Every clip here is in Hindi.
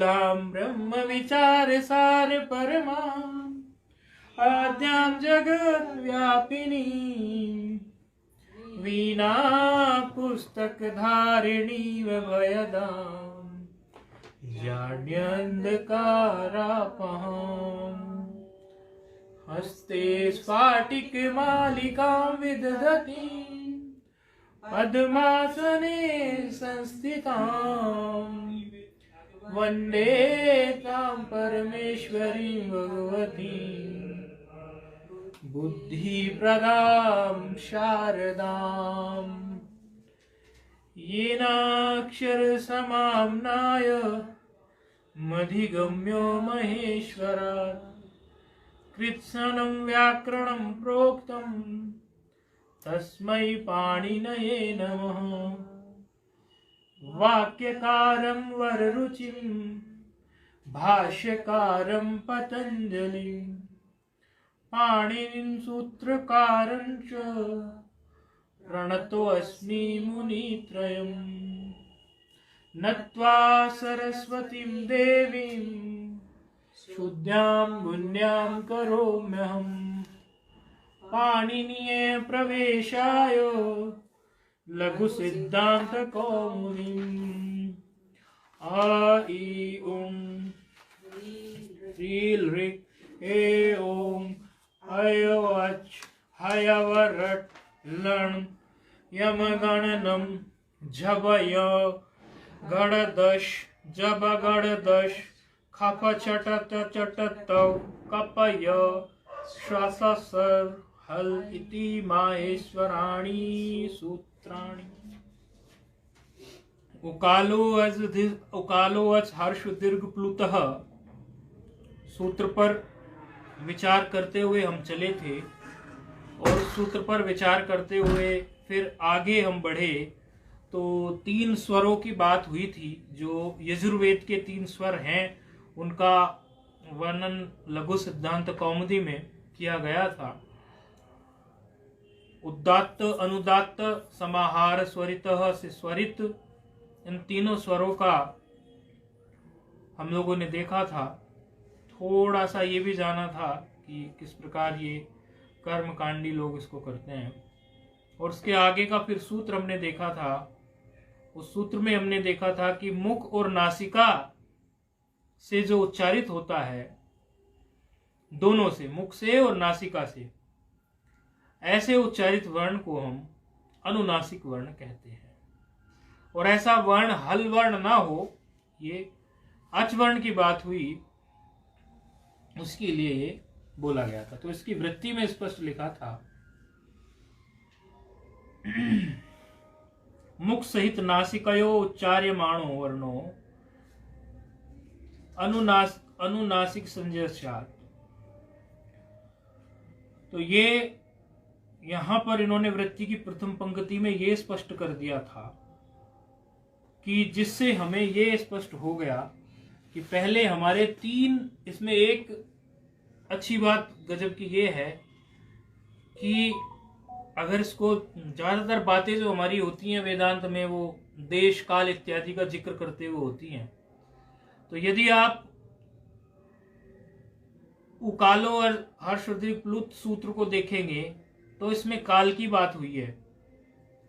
मूलां ब्रह्म विचार सार परमा आद्यां जगत् व्यापिनी वीणा पुस्तक धारिणी वभयदां जाड्यन्धकारापहां हस्ते स्फाटिकमालिकां विदधती पद्मासने संस्थितां वन्दे तां परमेश्वरीं भगवतीं बुद्धिप्रदां शारदाम् येनाक्षरसमाम्नाय मधिगम्यो महेश्वरात् कृत्स्नं व्याकरणं प्रोक्तं तस्मै पाणिनये नमः। वाक्यकारं वररुचिं भाष्यकारं पतञ्जलिं पाणिनिं सूत्रकारं च प्रणतोऽस्मि मुनित्रयम्। नत्वा सरस्वतीं देवीं शुद्धां पुण्यां करोम्यहम् पाणिनीये प्रवेशाय लघु सिद्धांत कौमुदीम्। आ ई उं रील ऋक् ए ओं अयवच हयवरट लण यमगणनम झबय गणदश जबगणदश खप चटत चटतौ कपय श्वाससर हल इति माहेश्वराणि सूत्राणि। उकालो अच हर्ष दीर्घ प्लुतः सूत्र पर विचार करते हुए हम चले थे और सूत्र पर विचार करते हुए फिर आगे हम बढ़े तो 3 स्वरों की बात हुई थी। जो यजुर्वेद के 3 स्वर हैं उनका वर्णन लघु सिद्धांत कौमुदी में किया गया था। उदात्त अनुदात्त समाहार स्वरितः से स्वरित, इन तीनों स्वरों का हम लोगों ने देखा था। थोड़ा सा ये भी जाना था कि किस प्रकार ये कर्मकांडी लोग इसको करते हैं। और उसके आगे का फिर सूत्र हमने देखा था। उस सूत्र में हमने देखा था कि मुख और नासिका से जो उच्चारित होता है, दोनों से, मुख से और नासिका से, ऐसे उच्चारित वर्ण को हम अनुनासिक वर्ण कहते हैं। और ऐसा वर्ण हल वर्ण ना हो, ये अच वर्ण की बात हुई, उसके लिए ये बोला गया था। तो इसकी वृत्ति में स्पष्ट लिखा था मुख सहित नासिकयो उच्चार्यमाणो वर्णो अनुनासिक संजयस्यात्। तो ये यहां पर इन्होंने वृत्ति की प्रथम पंक्ति में ये स्पष्ट कर दिया था कि जिससे हमें ये स्पष्ट हो गया कि पहले हमारे 3, इसमें एक अच्छी बात गजब की ये है कि अगर इसको ज्यादातर बातें जो हमारी होती हैं वेदांत में वो देश काल इत्यादि का जिक्र करते हुए होती हैं। तो यदि आप उकालो और हर्षदीर्घ प्लुत सूत्र को देखेंगे तो इसमें काल की बात हुई है।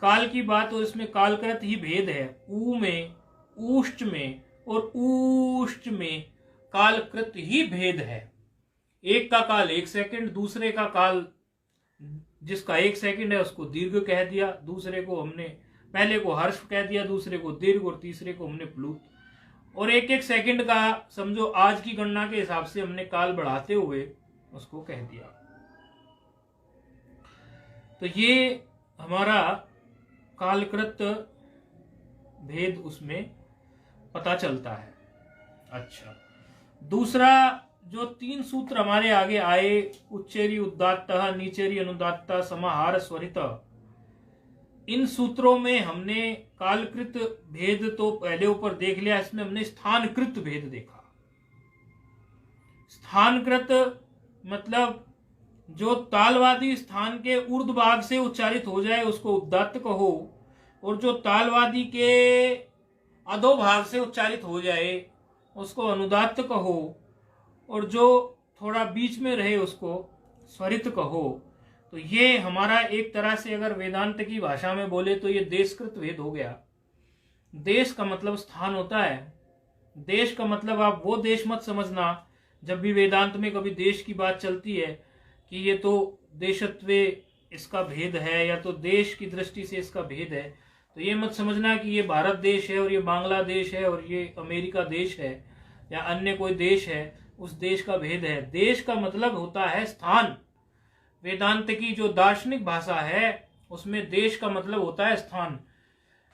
काल की बात, और इसमें कालकृत ही भेद है। ऊ में, ऊष्ट में और ऊष्ट में कालकृत ही भेद है। एक का काल 1 सेकंड, दूसरे का काल जिसका 1 सेकंड है उसको दीर्घ कह दिया, दूसरे को हमने, पहले को हर्ष कह दिया, दूसरे को दीर्घ और तीसरे को हमने प्लुत। और 1-1 सेकंड का समझो आज की गणना के हिसाब से हमने काल बढ़ाते हुए उसको कह दिया। तो ये हमारा कालकृत भेद उसमें पता चलता है। अच्छा, दूसरा जो 3 सूत्र हमारे आगे आए, उच्चेरी उदात्तः, नीचेरी अनुदात्तः, समाहार स्वरितः, इन सूत्रों में हमने कालकृत भेद तो पहले ऊपर देख लिया, इसमें हमने स्थानकृत भेद देखा। स्थानकृत मतलब जो तालवादी स्थान के ऊर्ध्व भाग से उच्चारित हो जाए उसको उदात्त कहो, और जो तालवादी के अधो भाग से उच्चारित हो जाए उसको अनुदात्त कहो, और जो थोड़ा बीच में रहे उसको स्वरित कहो। तो ये हमारा एक तरह से अगर वेदांत की भाषा में बोले तो ये देशकृत भेद हो गया। देश का मतलब स्थान होता है। देश का मतलब आप वो देश मत समझना, जब भी वेदांत में कभी देश की बात चलती है कि ये तो देशत्वे इसका भेद है या तो देश की दृष्टि से इसका भेद है, तो ये मत समझना कि ये भारत देश है और ये बांग्लादेश है और ये अमेरिका देश है या अन्य कोई देश है, उस देश का भेद है। देश का मतलब होता है स्थान। वेदांत की जो दार्शनिक भाषा है उसमें देश का मतलब होता है स्थान।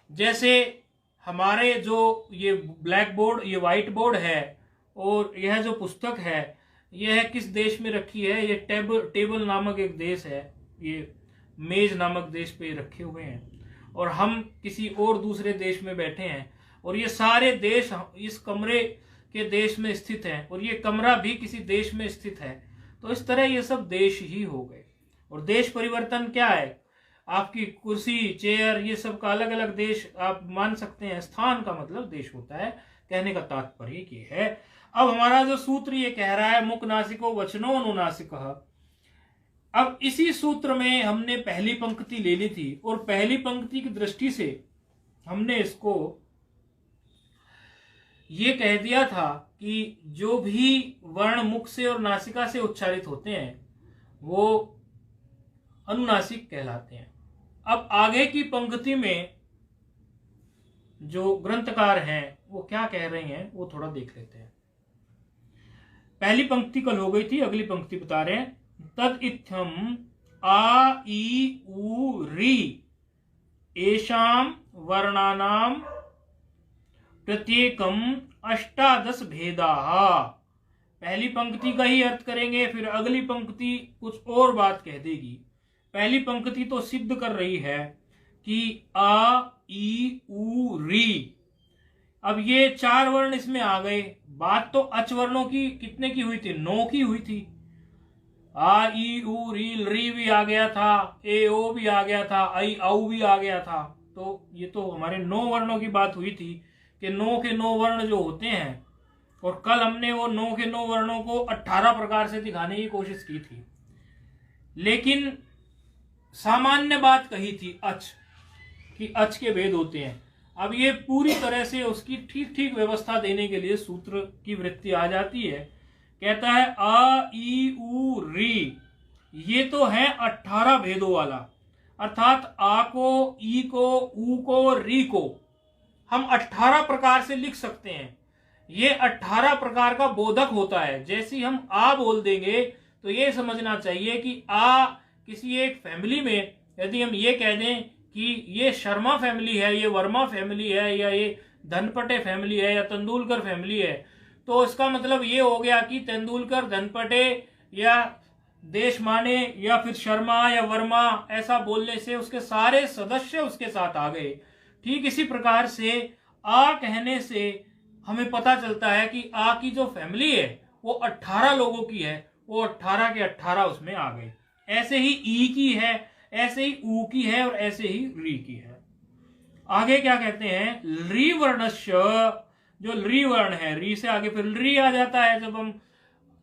जैसे हमारे जो ये ब्लैक बोर्ड, ये व्हाइट बोर्ड है, और यह जो पुस्तक है यह किस देश में रखी है, ये टेबल नामक एक देश है, ये मेज नामक देश पे रखे हुए हैं, और हम किसी और दूसरे देश में बैठे हैं, और ये सारे देश इस कमरे के देश में स्थित हैं, और ये कमरा भी किसी देश में स्थित है। तो इस तरह ये सब देश ही हो गए। और देश परिवर्तन क्या है, आपकी कुर्सी, चेयर, ये सब का अलग अलग देश आप मान सकते हैं। स्थान का मतलब देश होता है। कहने का तात्पर्य ये है। अब हमारा जो सूत्र ये कह रहा है मुख नासिको वचनो अनुनासिक। अब इसी सूत्र में हमने पहली पंक्ति ले ली थी, और पहली पंक्ति की दृष्टि से हमने इसको ये कह दिया था कि जो भी वर्ण मुख से और नासिका से उच्चारित होते हैं वो अनुनासिक कहलाते हैं। अब आगे की पंक्ति में जो ग्रंथकार हैं वो क्या कह रहे हैं वो थोड़ा देख लेते हैं। पहली पंक्ति कल हो गई थी, अगली पंक्ति बता रहे हैं। तद इत्थम आ ई उ री एषाम वर्णानाम प्रत्येकम अष्टादश भेदाः। पहली पंक्ति का ही अर्थ करेंगे, फिर अगली पंक्ति कुछ और बात कह देगी। पहली पंक्ति तो सिद्ध कर रही है कि आ ई उ री। अब ये 4 वर्ण इसमें आ गए। बात तो अच वर्णों की कितने की हुई थी? 9 की हुई थी। आ ई उ री भी आ गया था, ए ओ भी आ गया था, आई औ भी आ गया था। तो ये तो हमारे 9 वर्णों की बात हुई थी कि 9 के 9 वर्ण जो होते हैं, और कल हमने वो 9 के 9 वर्णों को 18 प्रकार से दिखाने की कोशिश की थी। लेकिन सामान्य बात कही थी अच, कि अच के भेद होते हैं। अब ये पूरी तरह से उसकी ठीक ठीक व्यवस्था देने के लिए सूत्र की वृत्ति आ जाती है। कहता है आ ई उ री, ये तो है 18 भेदों वाला, अर्थात आ को, ई को, ऊ को, री को हम 18 प्रकार से लिख सकते हैं। ये 18 प्रकार का बोधक होता है। जैसे हम आ बोल देंगे तो ये समझना चाहिए कि आ किसी एक फैमिली में, यदि हम ये कह दें कि ये शर्मा फैमिली है, ये वर्मा फैमिली है, या ये धनपटे फैमिली है, या तेंदुलकर फैमिली है, तो इसका मतलब ये हो गया कि तेंदुलकर, धनपटे या देशमाने या फिर शर्मा या वर्मा ऐसा बोलने से उसके सारे सदस्य उसके साथ आ गए। ठीक इसी प्रकार से आ कहने से हमें पता चलता है कि आ की जो फैमिली है वो 18 लोगों की है, वो 18 के 18 उसमें आ गए। ऐसे ही ई की है, ऐसे ही ऊ की है, और ऐसे ही री की है। आगे क्या कहते हैं? री वर्णस्य, जो री वर्ण है, री से आगे फिर री आ जाता है। जब हम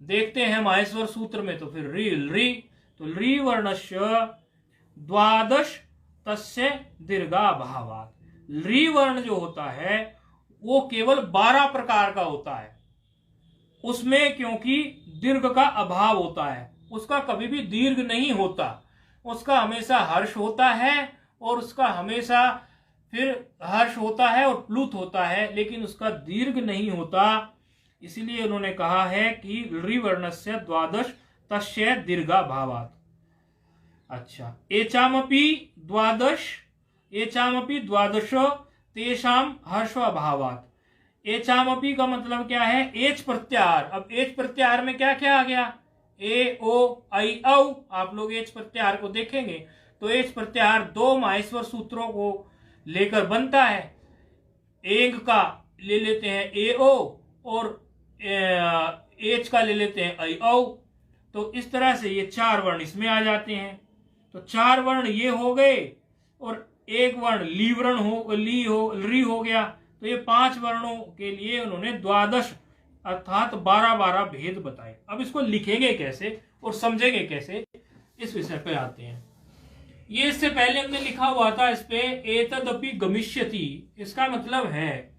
देखते हैं माहेश्वर सूत्र में तो फिर री, तो री वर्णस्य द्वादश तस्य दीर्घा भावात। री वर्ण जो होता है वो केवल 12 प्रकार का होता है। उसमें क्योंकि दीर्घ का अभाव होता है, उसका कभी भी दीर्घ नहीं होता, उसका हमेशा हर्ष होता है, और उसका हमेशा फिर हर्ष होता है और प्लुत होता है, लेकिन उसका दीर्घ नहीं होता। इसलिए उन्होंने कहा है कि री वर्णस्य द्वादश तस्य दीर्घा भावात। अच्छा, एचामपि द्वादश तेषाम हर्ष अभावात। एचामपि का मतलब क्या है? एच प्रत्याहार। अब एच प्रत्याहार में क्या क्या आ गया? ए ओ आई औ। आप लोग एच प्रत्याहार को देखेंगे तो एच प्रत्याहार 2 माहेश्वर सूत्रों को लेकर बनता है। एग का ले लेते हैं ए ओ, और एच का ले लेते हैं आई औ। तो इस तरह से ये 4 वर्ण इसमें आ जाते हैं। तो 4 वर्ण ये हो गए, और एक वर्ण ली वर्ण री हो गया। तो ये 5 वर्णों के लिए उन्होंने द्वादश अर्थात 12 भेद बताए। अब इसको लिखेंगे कैसे और समझेंगे कैसे, इस विषय पे आते हैं। ये इससे पहले हमने लिखा हुआ था इस पे, एतदपि गमिष्यति। इसका मतलब है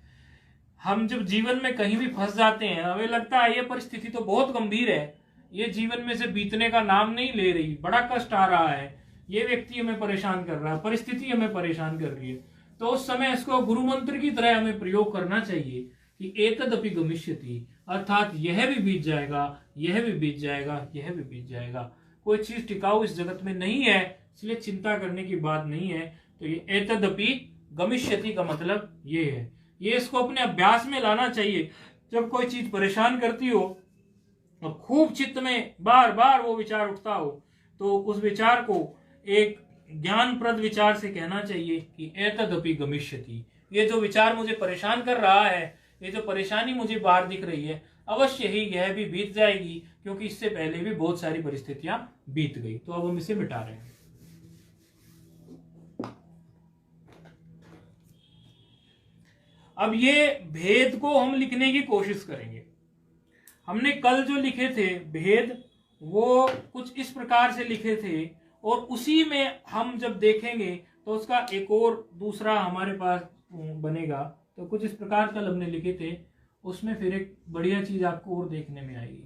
हम जब जीवन में कहीं भी फंस जाते हैं, हमें लगता है ये परिस्थिति तो बहुत गंभीर है, ये जीवन में से बीतने का नाम नहीं ले रही, बड़ा कष्ट आ रहा है, ये व्यक्ति हमें परेशान कर रहा है, परिस्थिति हमें परेशान कर रही है, तो उस समय इसको गुरु मंत्र की तरह हमें प्रयोग करना चाहिए कि एतदपि गमिष्यति, अर्थात यह भी बीत जाएगा, यह भी बीत जाएगा, यह भी बीत जाएगा। कोई चीज टिकाऊ इस जगत में नहीं है, इसलिए चिंता करने की बात नहीं है। तो ये एतदपि गमिष्यति का मतलब ये है। ये इसको अपने अभ्यास में लाना चाहिए। जब कोई चीज परेशान करती हो और खूब चित्त में बार बार वो विचार उठता हो, तो उस विचार को एक ज्ञानप्रद विचार से कहना चाहिए कि एतदपि गमिष्यति, ये जो विचार मुझे परेशान कर रहा है, ये जो परेशानी मुझे बाहर दिख रही है, अवश्य ही यह भी बीत जाएगी, क्योंकि इससे पहले भी बहुत सारी परिस्थितियां बीत गई। तो अब हम इसे मिटा रहे हैं। अब ये भेद को हम लिखने की कोशिश करेंगे। हमने कल जो लिखे थे भेद, वो कुछ इस प्रकार से लिखे थे, और उसी में हम जब देखेंगे तो उसका एक और दूसरा हमारे पास बनेगा। तो कुछ इस प्रकार कल हमने लिखे थे, उसमें फिर एक बढ़िया चीज आपको और देखने में आएगी।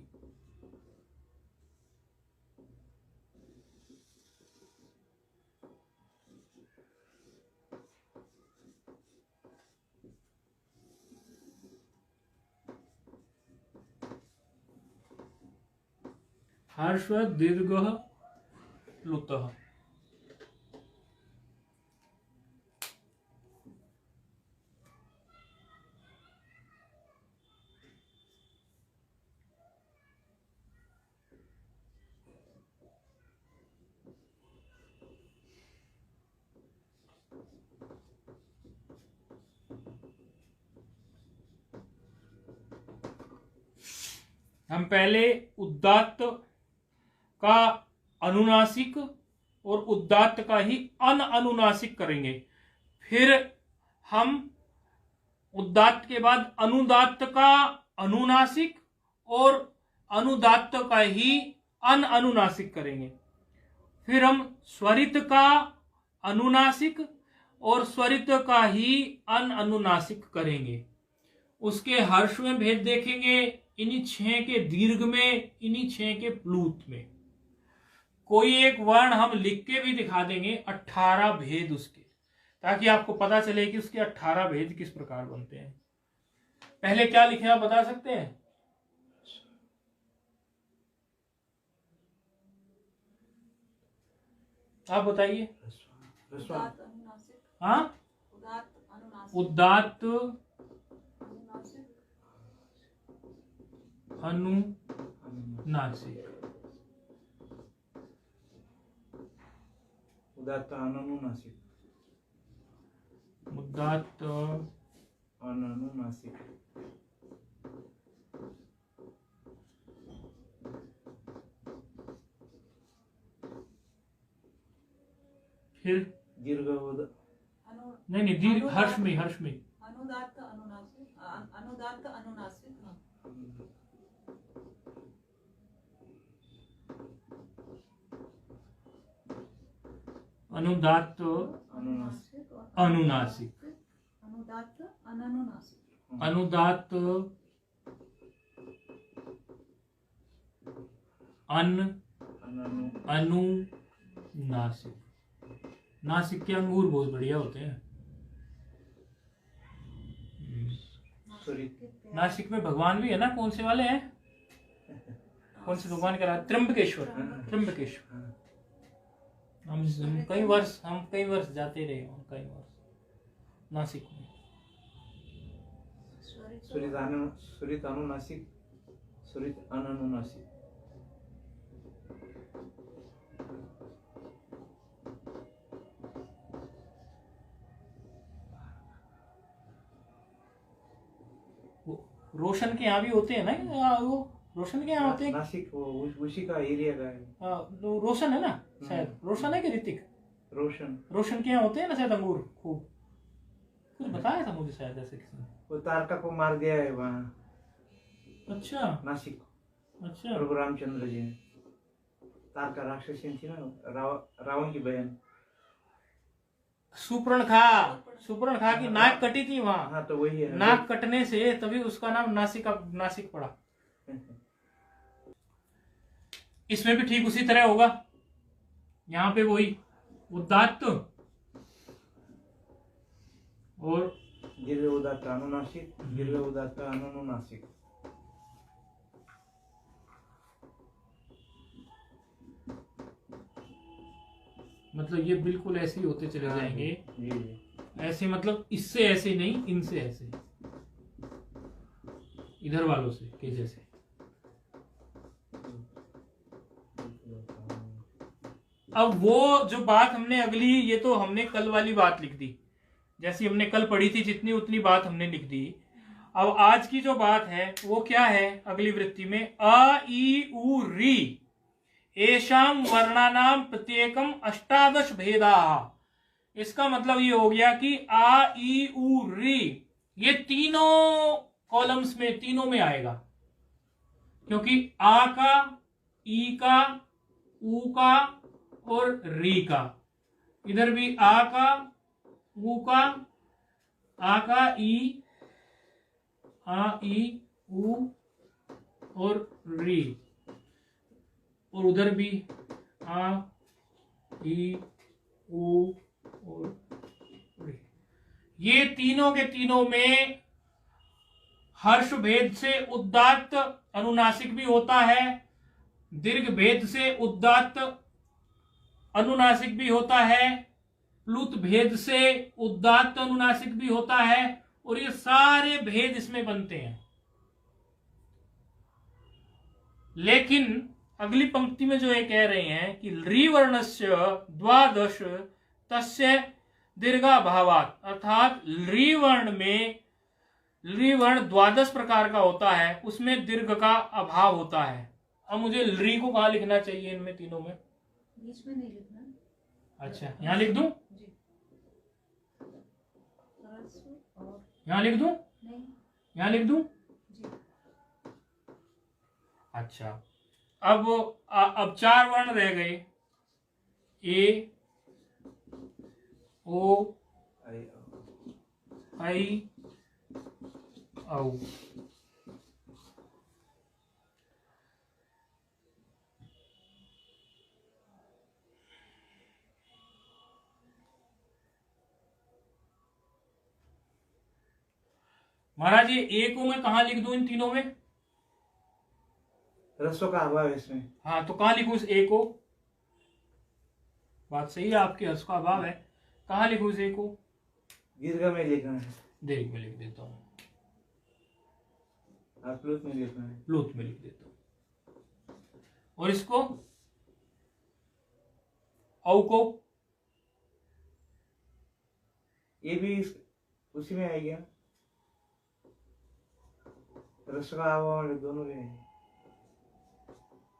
हर्ष दीर्घ प्लुतः। हम पहले उदात्त का अनुनासिक और उदात्त का ही अनुनासिक करेंगे, फिर हम उदात्त के बाद अनुदात्त का अनुनासिक और अनुदात्त का ही अनुनासिक करेंगे, फिर हम स्वरित का अनुनासिक और स्वरित का ही अनुनासिक करेंगे। उसके हर्ष में भेद देखेंगे, इन्हीं 6 के दीर्घ में, इन्हीं 6 के प्लूत में। कोई एक वर्ण हम लिख के भी दिखा देंगे, 18 भेद उसके, ताकि आपको पता चले कि उसके 18 भेद किस प्रकार बनते हैं। पहले क्या लिखे आप बता सकते हैं? आप बताइए। हाँ, उदात्त अनुनासिक, उदात्त अनुनासिक, उदात्त अनुनासिक, फिर दीर्घ नहीं दीर्घ हर्ष में अनुदात्त अनुनासिक, अनुदात्त अनुनासिक, अनुदात्त अनुनासिक, अनुदात्त अनुनासिक, अनुदात्त अनुनासिक। नासिक के अंगूर बहुत बढ़िया होते हैं। नासिक में भगवान भी है ना, कौन से वाले हैं? कौन से भगवान का? त्र्यंबकेश्वर। त्र्यंबकेश्वर हम कई वर्ष जाते रहे, कई वर्ष नासिक में। स्वरित अनुनासिक, स्वरित अनुनासिक। रोशन के यहाँ भी होते हैं ना, वो रोशन के यहाँ होते हैं। नासिक उसी का एरिया का है। रोशन है ना शायद, रोशन है कि ऋतिक? रोशन के यहाँ होते हैं ना शायद अंगूर खूब, कुछ बताया था मुझे शायद ऐसे किसी ने। वो तारका को मार दिया है वहाँ। अच्छा नासिक। अच्छा प्रभु रामचंद्र जी ने तारका राक्षसी थी ना, रावण की बहन। सुपर्णखा की नाक कटी थी वहां। हाँ तो वही है। नाक कटने से तभी उसका नाम नासिक पड़ा। इसमें भी ठीक उसी तरह होगा। यहाँ पे वही उदात्त और दीर्घ उदात्त अनुनासिक, दीर्घ उदात्त अनुनासिक। मतलब ये बिल्कुल ऐसे ही होते चले जाएंगे। जी जी। ऐसे मतलब इससे ऐसे नहीं, इनसे ऐसे, इधर वालों से के जैसे। अब वो जो बात हमने अगली, ये तो हमने कल वाली बात लिख दी, जैसी हमने कल पढ़ी थी जितनी उतनी बात हमने लिख दी। अब आज की जो बात है वो क्या है अगली वृत्ति में, अ ई उ री एषाम वर्णानाम प्रत्येकम अष्टादश भेदा। इसका मतलब ये हो गया कि आ ई उ री ये तीनों कॉलम्स में, तीनों में आएगा, क्योंकि आ का, ई का, ऊ का और री का। इधर भी आ का, ऊ का, आ का, ई, आ ई ऊ और री, और उधर भी आ ई ऊ और री। ये तीनों के तीनों में हर्ष भेद से उदात्त अनुनासिक भी होता है, दीर्घ भेद से उदात्त अनुनासिक भी होता है, प्लुत भेद से उदात्त अनुनासिक भी होता है, और ये सारे भेद इसमें बनते हैं। लेकिन अगली पंक्ति में जो ये कह रहे हैं कि री वर्णस्य द्वादश तस्य दीर्घाभावात्, अर्थात री वर्ण में, री वर्ण द्वादश प्रकार का होता है, उसमें दीर्घ का अभाव होता है। अब मुझे री को कहाँ लिखना चाहिए इनमें तीनों में? बीच में नहीं लिखना। अच्छा यहाँ लिख दूं? जी। और यहाँ लिख दूं? नहीं। यहाँ लिख दूं? जी। अच्छा अब चार वर्ण रह गए, ए, ओ, आई, औ। महाराज ये ए को मैं कहाँ लिख दूं इन तीनों में? रसों का अभाव है इसमें। हाँ तो कहाँ लिखूं इस ए को? बात सही है आपकी, रस का अभाव है। कहाँ लिखूं इस ए को? दीर्घ में लिखना है। दीर्घ में लिख देता हूँ। प्लुत में लिखना है। प्लुत में लिख देता हूँ। और इसको औ को? ये भी उसी में आएगा, रस का अभाव दोनों में।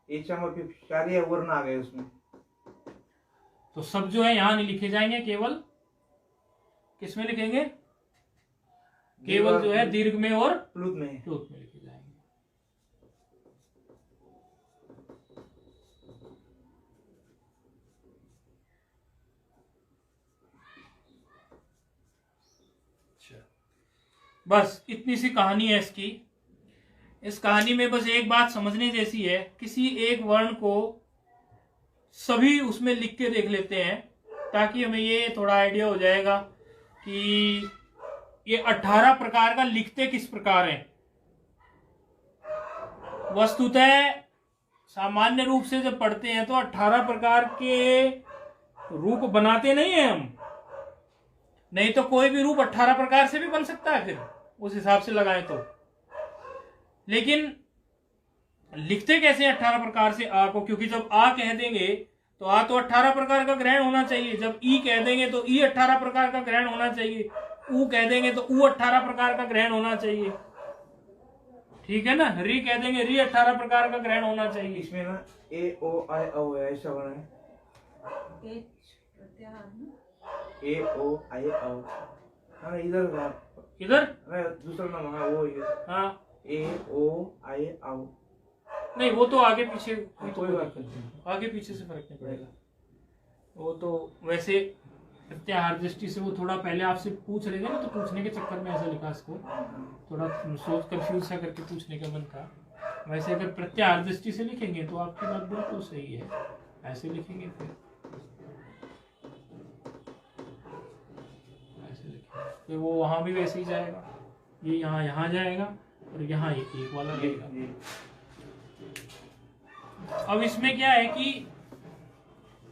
एक चमक सारे वर्ण आ गए उसमें। तो सब जो है यहां नहीं लिखे जाएंगे, केवल किसमें लिखेंगे? केवल जो है दीर्घ में और प्लुत में लिखे जाएंगे। अच्छा बस इतनी सी कहानी है इसकी। इस कहानी में बस एक बात समझने जैसी है, किसी एक वर्ण को सभी उसमें लिख के देख लेते हैं, ताकि हमें ये थोड़ा आइडिया हो जाएगा कि ये 18 प्रकार का लिखते किस प्रकार है। वस्तुतः सामान्य रूप से जब पढ़ते हैं तो 18 प्रकार के रूप बनाते नहीं है हम, नहीं तो कोई भी रूप 18 प्रकार से भी बन सकता है फिर उस हिसाब से लगाएं तो। लेकिन लिखते कैसे 18 प्रकार से आ को? क्योंकि जब आ कह देंगे तो आ तो 18 प्रकार का ग्रहण होना चाहिए, जब ई कह देंगे तो ई 18 प्रकार का ग्रहण होना चाहिए, ऊ कह देंगे तो ऊ 18 प्रकार का ग्रहण होना चाहिए, ठीक है ना। री कह देंगे री 18 प्रकार का ग्रहण होना चाहिए। इसमें ना ए ओ आई औ ऐसा बना है। ए ओ आई औ। हाँ इधर इधर दूसरा नाम, हाँ वो ये। हाँ ए ओ आई आओ। नहीं, वो तो आगे पीछे कोई बात नहीं। आगे पीछे से फर्क नहीं पड़ेगा। वो तो वैसे प्रत्याहार दृष्टि से वो थोड़ा पहले आपसे पूछ रहे थे ना, तो पूछने के चक्कर में ऐसा लिखा इसको, थोड़ा सोच कंफ्यूज सा करके पूछने का मन था। वैसे अगर प्रत्याहार दृष्टि से लिखेंगे तो आपकी बात बिल्कुल सही है, ऐसे लिखेंगे फिर वो वहां भी वैसे ही जाएगा, ये यहाँ जाएगा और यहाँ एक वाला रहेगा। अब इसमें क्या है कि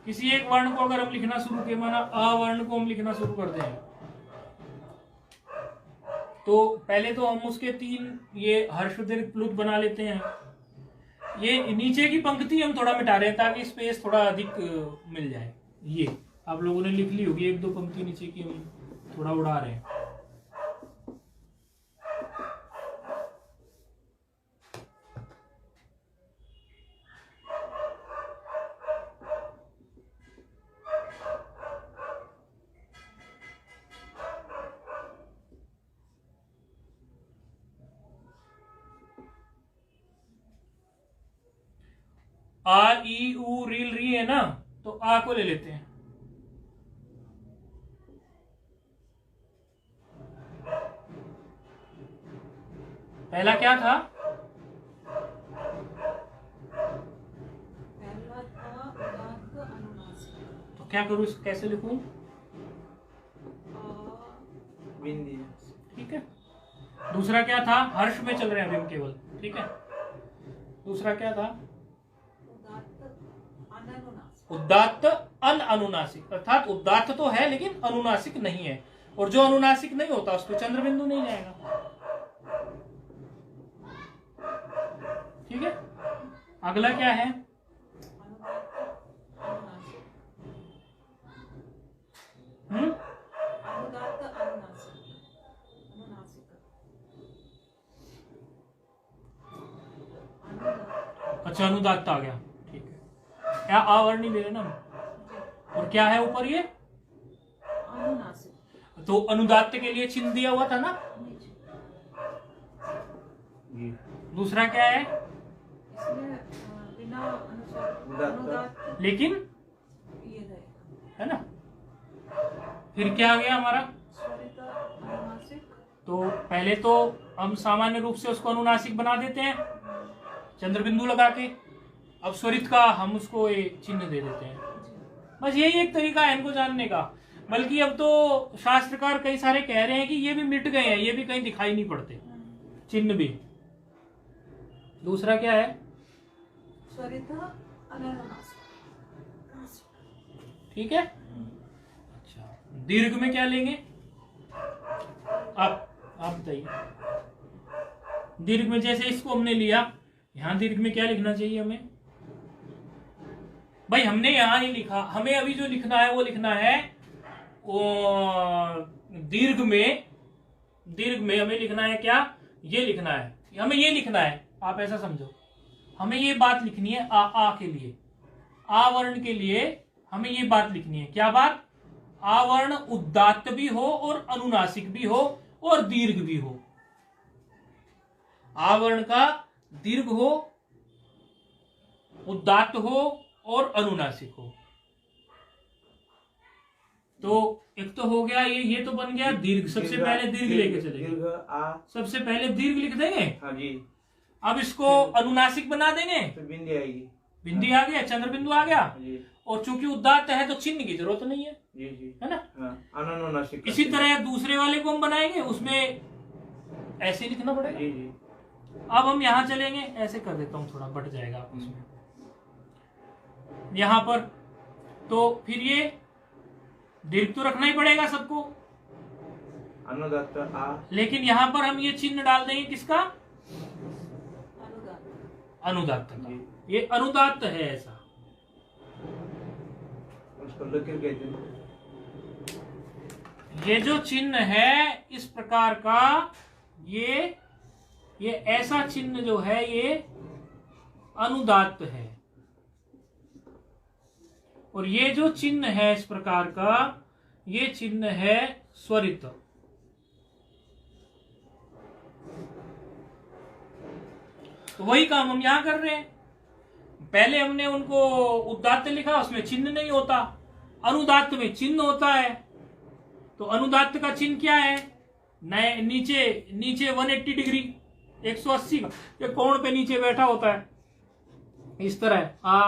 किसी एक वर्ण को अगर हम लिखना शुरू किए, माना अ वर्ण को हम लिखना शुरू कर दें, तो पहले तो हम उसके 3 ये हर्ष दीर्घ प्लुत बना लेते हैं। ये नीचे की पंक्ति हम थोड़ा मिटा रहे हैं ताकि स्पेस थोड़ा अधिक मिल जाए। ये आप लोगों ने लिख ली होगी, 1-2 पंक्ति नीचे की हम थोड़ा उड़ा रहे हैं। आ ई उ रील री है ना, तो आ को ले लेते हैं। पहला क्या था? पहला था उदात्त अनुनासिक। तो क्या करूं, इसको कैसे लिखूं? बिंदी। ठीक है। दूसरा क्या था? हर्ष में चल रहे हैं अभी हम केवल, ठीक है। दूसरा क्या था? उदात्त अनुनासिक, अर्थात उदात्त तो है लेकिन अनुनासिक नहीं है, और जो अनुनासिक नहीं होता उस पर चंद्र बिंदु नहीं जाएगा। ठीक है। अगला क्या है? अच्छा, अनुदात्त आ गया, ठीक है। क्या आवरण नहीं ले रहे ना, और क्या है ऊपर ये? अनुनासिक। तो अनुदात्त के लिए चिन्ह दिया हुआ था ना। दूसरा क्या है? बिना अनुदात्त, लेकिन ये है ना। फिर क्या आ गया हमारा? तो पहले तो हम सामान्य रूप से उसको अनुनासिक बना देते हैं चंद्र बिंदु लगा के। अब स्वरित का हम उसको ये चिन्ह दे देते हैं। बस यही एक तरीका है इनको जानने का। बल्कि अब तो शास्त्रकार कई सारे कह रहे हैं कि ये भी मिट गए हैं, ये भी कहीं दिखाई नहीं पड़ते चिन्ह भी। दूसरा क्या है? ठीक है। अच्छा, दीर्घ में क्या लेंगे आप बताइए। दीर्घ में जैसे इसको हमने लिया, यहां दीर्घ में क्या लिखना चाहिए हमें? भाई हमने यहां नहीं लिखा, हमें अभी जो लिखना है वो लिखना है दीर्घ में हमें लिखना है क्या? ये लिखना है, हमें ये लिखना है। आप ऐसा समझो, हमें ये बात लिखनी है आ के लिए, आ वर्ण के लिए हमें ये बात लिखनी है। क्या बात? आवर्ण उदात्त भी हो और अनुनासिक भी हो और दीर्घ भी हो। आवर्ण का दीर्घ हो, उदात्त हो और अनुनासिक हो। तो एक तो हो गया ये तो बन गया दीर्घ। सबसे पहले दीर्घ लेके चलेंगे, सबसे पहले दीर्घ लिख देंगे। हाँ जी। अब इसको अनुनासिक बना देंगे, तो बिंदी आएगी। बिंदी आ गया, चंद्र बिंदु आ गया। जी। और चूंकि उदात्त है तो चिन्ह की जरूरत नहीं है। जी जी, है ना। हाँ, अनुनासिक। इसी तरह दूसरे वाले को हम बनाएंगे, उसमें ऐसे लिखना पड़ेगा। जी जी। अब हम यहां चलेंगे, ऐसे कर देता हूं, थोड़ा बट जाएगा उसमें यहां पर। तो फिर ये दीर्घ तो रखना ही पड़ेगा सबको, अनुदात्त आ। लेकिन यहां पर हम ये चिन्ह डाल देंगे किसका? अनुदात्त का। ये अनुदात्त है ऐसा, उसको लकीर कहते हैं। ये जो चिन्ह है इस प्रकार का, ये ऐसा चिन्ह जो है ये अनुदात्त है। और ये जो चिन्ह है इस प्रकार का, ये चिन्ह है स्वरित। तो वही काम हम यहाँ कर रहे हैं। पहले हमने उनको उदात्त लिखा, उसमें चिन्ह नहीं होता, अनुदात्त में चिन्ह होता है। तो अनुदात्त का चिन्ह क्या है? नए नीचे नीचे 180 डिग्री 180 के कोण पे नीचे बैठा होता है, इस तरह आ।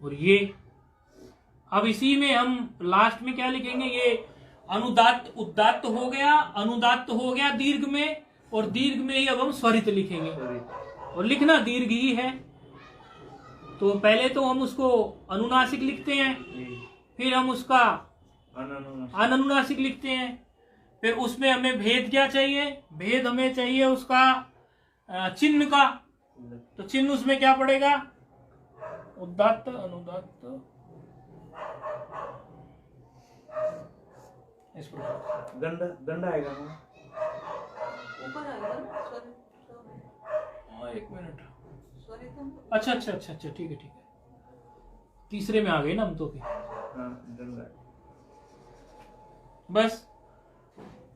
और ये अब इसी में हम लास्ट में क्या लिखेंगे? ये अनुदात्त उदात्त हो गया, अनुदात्त हो गया दीर्घ में, और दीर्घ में ही अब हम स्वरित लिखेंगे, और लिखना दीर्घ ही है। तो पहले तो हम उसको अनुनासिक लिखते हैं, फिर हम उसका अननुनासिक लिखते हैं। फिर उसमें हमें भेद क्या चाहिए? भेद हमें चाहिए उसका चिन्ह का। तो चिन्ह उसमें क्या पड़ेगा? उदात्त अनुदात्त, इस प्रकार दंड आएगा ना, ऊपर आएगा ना, एक मिनट। स्वरितम। अच्छा अच्छा अच्छा अच्छा, ठीक है ठीक है, तीसरे में आ गए ना हम तो भी। दंड आएगा। बस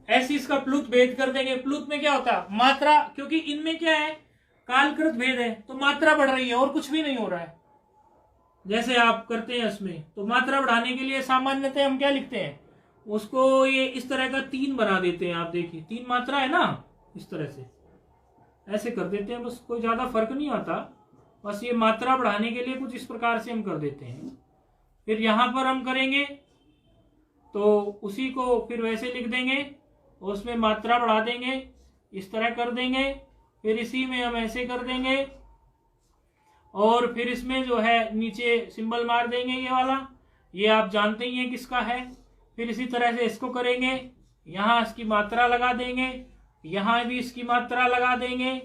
ऐसे इसका प्लुत भेद कर देंगे। प्लुत में क्या होता है? मात्रा, क्योंकि इनमें क्या है? कालकृत भेद है, तो मात्रा बढ़ रही है और कुछ भी नहीं हो रहा है। जैसे आप करते हैं इसमें, तो मात्रा बढ़ाने के लिए सामान्यतः हम क्या लिखते हैं? उसको ये इस तरह का 3 बना देते हैं। आप देखिए 3 मात्रा है ना, इस तरह से ऐसे कर देते हैं, बस कोई ज्यादा फर्क नहीं आता। बस ये मात्रा बढ़ाने के लिए कुछ इस प्रकार से हम कर देते हैं। फिर यहां पर हम करेंगे तो उसी को फिर वैसे लिख देंगे, उसमें मात्रा बढ़ा देंगे, इस तरह कर देंगे। फिर इसी में हम ऐसे कर देंगे, और फिर इसमें जो है नीचे सिंबल मार देंगे ये वाला, ये आप जानते ही हैं किसका है। फिर इसी तरह से इसको करेंगे, यहाँ इसकी मात्रा लगा देंगे, यहाँ भी इसकी मात्रा लगा देंगे,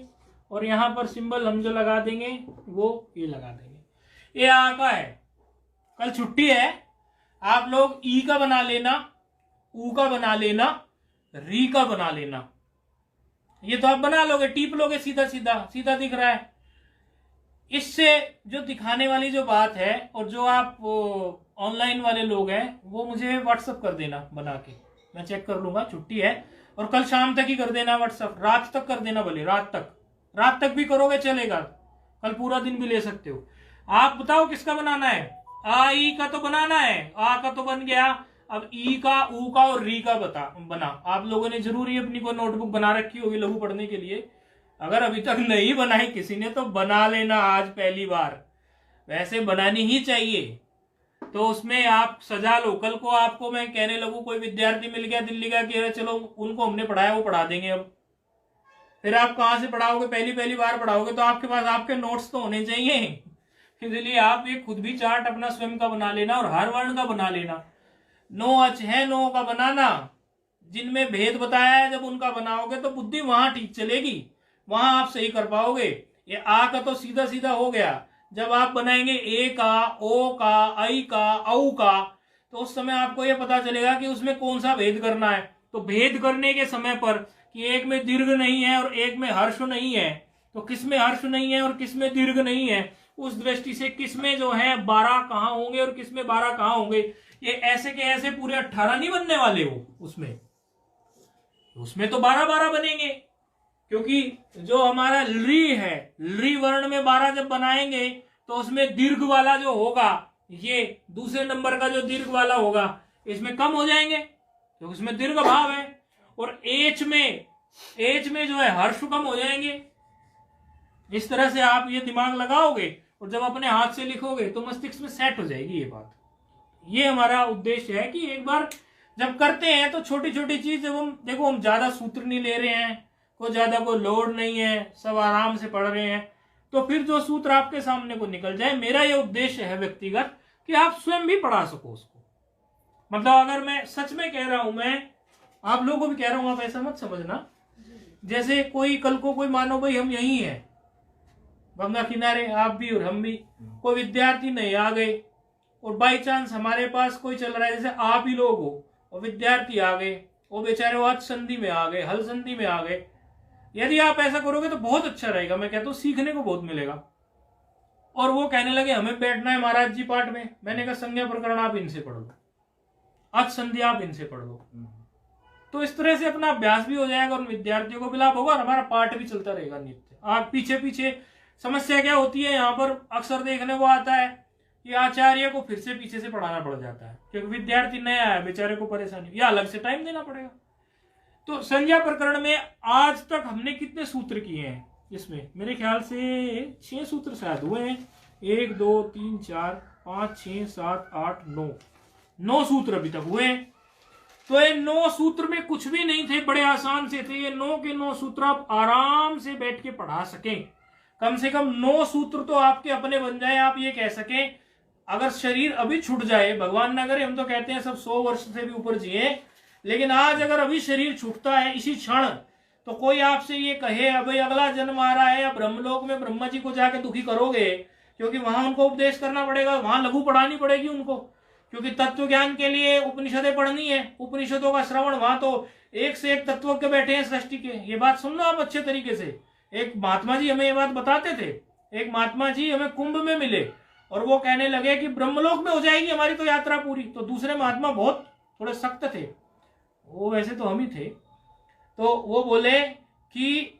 और यहाँ पर सिंबल हम जो लगा देंगे वो ये लगा देंगे। ये आ का है। कल छुट्टी है, आप लोग ई का बना लेना, ऊ का बना लेना, री का बना लेना। ये तो आप बना लोगे, टीप लोगे, सीधा सीधा सीधा दिख रहा है। इससे जो दिखाने वाली जो बात है, और जो आप ऑनलाइन वाले लोग हैं, वो मुझे व्हाट्सअप कर देना बना के, मैं चेक कर लूंगा। छुट्टी है, और कल शाम तक ही कर देना व्हाट्सअप, रात तक कर देना, भले रात तक भी करोगे चलेगा, कल पूरा दिन भी ले सकते हो। आप बताओ किसका बनाना है? आ ई का तो बनाना है, आ का तो बन गया। अब ई का, ऊ का और री का बना। आप लोगों ने जरूर ही अपनी कोई नोटबुक बना रखी होगी लघु पढ़ने के लिए। अगर अभी तक नहीं बनाई किसी ने तो बना लेना, आज पहली बार। वैसे बनानी ही चाहिए। तो उसमें आप सजा लो। कल को आपको मैं कहने लगूं कोई विद्यार्थी मिल गया दिल्ली का कि चलो उनको हमने पढ़ाया, वो पढ़ा देंगे। अब फिर आप कहाँ से पढ़ाओगे? पहली बार पढ़ाओगे तो आपके पास आपके नोट्स तो होने चाहिए। इसलिए आप ये खुद भी चार्ट अपना स्वयं का बना लेना, और हर वर्ण का बना लेना। 9 अच है, 9 का बनाना। जिनमें भेद बताया है, जब उनका बनाओगे तो बुद्धि वहां ठीक चलेगी, वहां आप सही कर पाओगे। ये आ का तो सीधा सीधा हो गया। जब आप बनाएंगे ए का, ओ का, आई का, औ का, तो उस समय आपको ये पता चलेगा कि उसमें कौन सा भेद करना है। तो भेद करने के समय पर कि एक में दीर्घ नहीं है और एक में हर्ष नहीं है, तो किस में हर्ष नहीं है और किस में दीर्घ नहीं है, उस दृष्टि से किस में जो है 12 कहाँ होंगे और किस में 12 कहाँ होंगे, ये ऐसे के ऐसे पूरे 18 नहीं बनने वाले हो। उसमें तो 12 बनेंगे, क्योंकि जो हमारा ली है, ली वर्ण में 12 जब बनाएंगे तो उसमें दीर्घ वाला जो होगा, ये दूसरे नंबर का जो दीर्घ वाला होगा, इसमें कम हो जाएंगे क्योंकि उसमें दीर्घ भाव है। और एच में जो है हर्ष कम हो जाएंगे। इस तरह से आप ये दिमाग लगाओगे और जब अपने हाथ से लिखोगे तो मस्तिष्क में सेट हो जाएगी ये बात। ये हमारा उद्देश्य है कि एक बार जब करते हैं तो छोटी छोटी चीज, जब हम देखो हम ज्यादा सूत्र नहीं ले रहे हैं, कोई ज्यादा कोई लोड नहीं है, सब आराम से पढ़ रहे हैं, तो फिर जो सूत्र आपके सामने को निकल जाए। मेरा ये उद्देश्य है व्यक्तिगत कि आप स्वयं भी पढ़ा सको उसको। मतलब अगर मैं सच में कह रहा हूं, मैं आप लोगों को भी कह रहा हूं, आप ऐसा मत समझना जैसे कोई कल को कोई मानो भाई हम यही है गंगा किनारे, आप भी और हम भी, कोई विद्यार्थी नहीं आ गए और बाई चांस हमारे पास कोई चल रहा है, जैसे आप ही लोग हो और विद्यार्थी आ गए, वो बेचारे वो आज संधि में आ गए, हल संधि में आ गए। यदि आप ऐसा करोगे तो बहुत अच्छा रहेगा। मैं कहता हूँ सीखने को बहुत मिलेगा। और वो कहने लगे हमें बैठना है महाराज जी पाठ में। मैंने कहा संज्ञा प्रकरण आप इनसे पढ़ लो, आज संध्या आप इनसे पढ़ लो। तो इस तरह से अपना अभ्यास भी हो जाएगा, उन विद्यार्थियों को भी लाभ होगा और हमारा पाठ भी चलता रहेगा नित्य। आप पीछे पीछे समस्या क्या होती है यहाँ पर अक्सर देखने को आता है कि आचार्य को फिर से पीछे से पढ़ाना पड़ जाता है, क्योंकि विद्यार्थी नया है, बेचारे को परेशानी, या अलग से टाइम देना पड़ेगा। तो संज्ञा प्रकरण में आज तक हमने कितने सूत्र किए हैं? इसमें मेरे ख्याल से 6 सूत्र शायद हुए हैं। 1 2 3 4 5 6 7 8 9 सूत्र अभी तक हुए। तो ये 9 सूत्र में कुछ भी नहीं थे, बड़े आसान से थे। ये 9 के 9 सूत्र आप आराम से बैठ के पढ़ा सकें। कम से कम 9 सूत्र तो आपके अपने बन जाए। आप ये कह सकें अगर शरीर अभी छूट जाए, भगवान न करे, हम तो कहते हैं सब 100 वर्ष से भी ऊपर जिए, लेकिन आज अगर अभी शरीर छूटता है इसी क्षण, तो कोई आपसे ये कहे अभी अगला जन्म आ रहा है या ब्रह्मलोक में ब्रह्मा जी को जाके दुखी करोगे, क्योंकि वहां उनको उपदेश करना पड़ेगा, वहां लघु पढ़ानी पड़ेगी उनको, क्योंकि तत्व ज्ञान के लिए उपनिषदें पढ़नी है, उपनिषदों का श्रवण, वहां तो एक से एक तत्वज्ञ बैठे हैं सृष्टि के। ये बात सुन लो आप अच्छे तरीके से। एक महात्मा जी हमें ये बात बताते थे। एक महात्मा जी हमें कुंभ में मिले और वो कहने लगे कि ब्रह्मलोक में हो जाएगी हमारी तो यात्रा पूरी। तो दूसरे महात्मा बहुत थोड़े सख्त थे, वो वैसे तो हम ही थे, तो वो बोले कि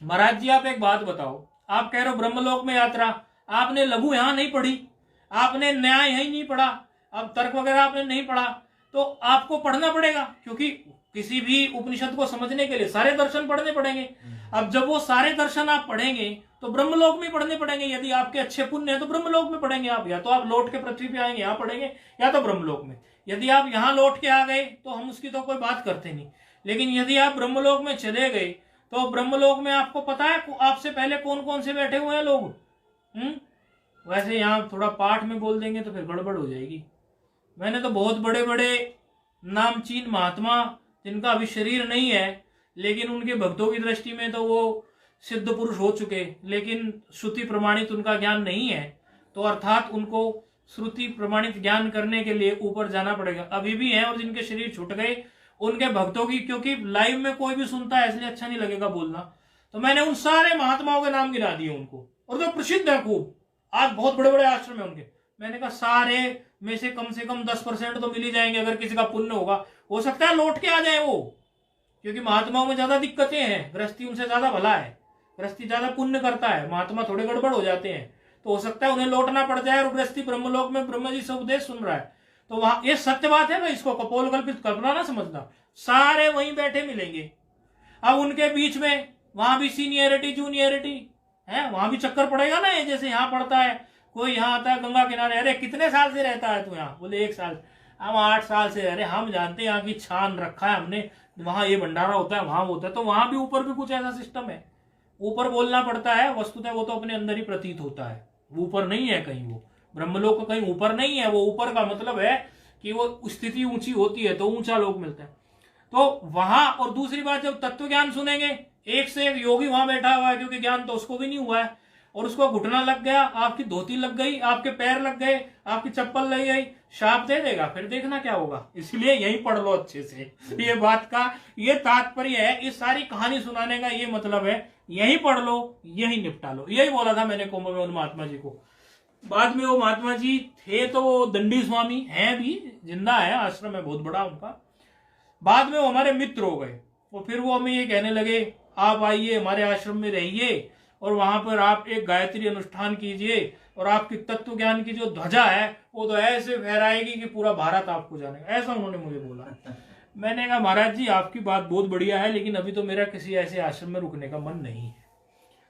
महाराज जी आप एक बात बताओ, आप कह रहे हो ब्रह्मलोक में यात्रा, आपने लघु यहां नहीं पढ़ी, आपने न्याय यही नहीं पढ़ा, अब तर्क वगैरह आपने नहीं पढ़ा, तो आपको पढ़ना पड़ेगा, क्योंकि किसी भी उपनिषद को समझने के लिए सारे दर्शन पढ़ने पड़ेंगे। अब जब वो सारे दर्शन आप पढ़ेंगे तो ब्रह्मलोक में पढ़ने पड़ेंगे। यदि आपके अच्छे पुण्य है तो ब्रह्मलोक में पढ़ेंगे आप, या तो आप लौट के पृथ्वी पे आएंगे यहाँ पढ़ेंगे, या तो ब्रह्मलोक में। यदि आप यहाँ लौट के आ गए तो हम उसकी तो कोई बात करते नहीं, लेकिन यदि आप ब्रह्मलोक में चले गए तो ब्रह्मलोक में आपको पता है आपसे पहले कौन कौन से बैठे हुए हैं लोग। वैसे यहाँ थोड़ा पाठ में बोल देंगे तो फिर गड़बड़ हो जाएगी। मैंने तो बहुत बड़े बड़े नामचीन महात्मा जिनका अभी शरीर नहीं है, लेकिन उनके भक्तों की दृष्टि में तो वो सिद्ध पुरुष हो चुके, लेकिन श्रुति प्रमाणित उनका ज्ञान नहीं है, तो अर्थात उनको श्रुति प्रमाणित ज्ञान करने के लिए ऊपर जाना पड़ेगा। अभी भी हैं और जिनके शरीर छूट गए उनके भक्तों की, क्योंकि लाइव में कोई भी सुनता है इसलिए अच्छा नहीं लगेगा बोलना, तो मैंने उन सारे महात्माओं के नाम गिना दिए उनको, और जो प्रसिद्ध है खूब, आज बहुत बड़े बड़े आश्रम है उनके। मैंने कहा सारे में से कम 10% तो मिल ही जाएंगे, अगर किसी का पुण्य होगा। हो सकता है लौट के आ जाए वो, क्योंकि महात्माओं में ज्यादा दिक्कतें हैं, गृहस्थी उनसे ज्यादा भला है, गृहस्थी ज्यादा पुण्य करता है, महात्मा थोड़े गड़बड़ हो जाते हैं, तो हो सकता है उन्हें लौटना पड़ जाए और गृहस्थी ब्रह्मलोक में ब्रह्मा जी से उपदेश सुन रहा है। तो वहां ये सत्य बात है ना, इसको कपोल कल्पित कल्पना ना समझना, सारे वहीं बैठे मिलेंगे। अब उनके बीच में वहां भी सीनियरिटी जूनियरिटी है, वहां भी चक्कर पड़ेगा ना। ये जैसे यहाँ पड़ता है, कोई यहाँ आता है गंगा किनारे, अरे कितने साल से रहता है तू यहाँ? बोले 1 साल। हम 8 साल से। अरे हम जानते हैं यहाँ की छान रखा है हमने, वहां ये भंडारा होता है, वहां होता है। तो वहां भी ऊपर भी कुछ ऐसा सिस्टम है, ऊपर बोलना पड़ता है, वस्तुतः वो तो अपने अंदर ही प्रतीत होता है, वो ऊपर नहीं है कहीं, वो ब्रह्मलोक कहीं ऊपर नहीं है। वो ऊपर का मतलब है कि वो स्थिति ऊंची होती है तो ऊंचा लोक मिलता है। तो वहां, और दूसरी बात, जब तत्व ज्ञान सुनेंगे, एक से एक योगी वहां बैठा हुआ है, क्योंकि ज्ञान तो उसको भी नहीं हुआ है, और उसको घुटना लग गया, आपकी धोती लग गई, आपके पैर लग गए, आपकी चप्पल लग गई, शाप दे देगा, फिर देखना क्या होगा। इसलिए यही पढ़ लो अच्छे से। ये बात का ये तात्पर्य है, इस सारी कहानी सुनाने का ये मतलब है, यही पढ़ लो, यही निपटा लो। यही बोला था मैंने कुंभ में उन महात्मा जी को। बाद में वो महात्मा जी थे तो वो दंडी स्वामी हैं, भी जिंदा है, आश्रम है बहुत बड़ा उनका। बाद में वो हमारे मित्र हो गए, और फिर वो हमें ये कहने लगे आप आइए हमारे आश्रम में रहिए, और वहां पर आप एक गायत्री अनुष्ठान कीजिए, और आपकी तत्व ज्ञान की जो ध्वजा है वो तो ऐसे फहराएगी कि पूरा भारत आपको जानेगा। ऐसा उन्होंने मुझे बोला। मैंने कहा महाराज जी आपकी बात बहुत बढ़िया है, लेकिन अभी तो मेरा किसी ऐसे आश्रम में रुकने का मन नहीं है।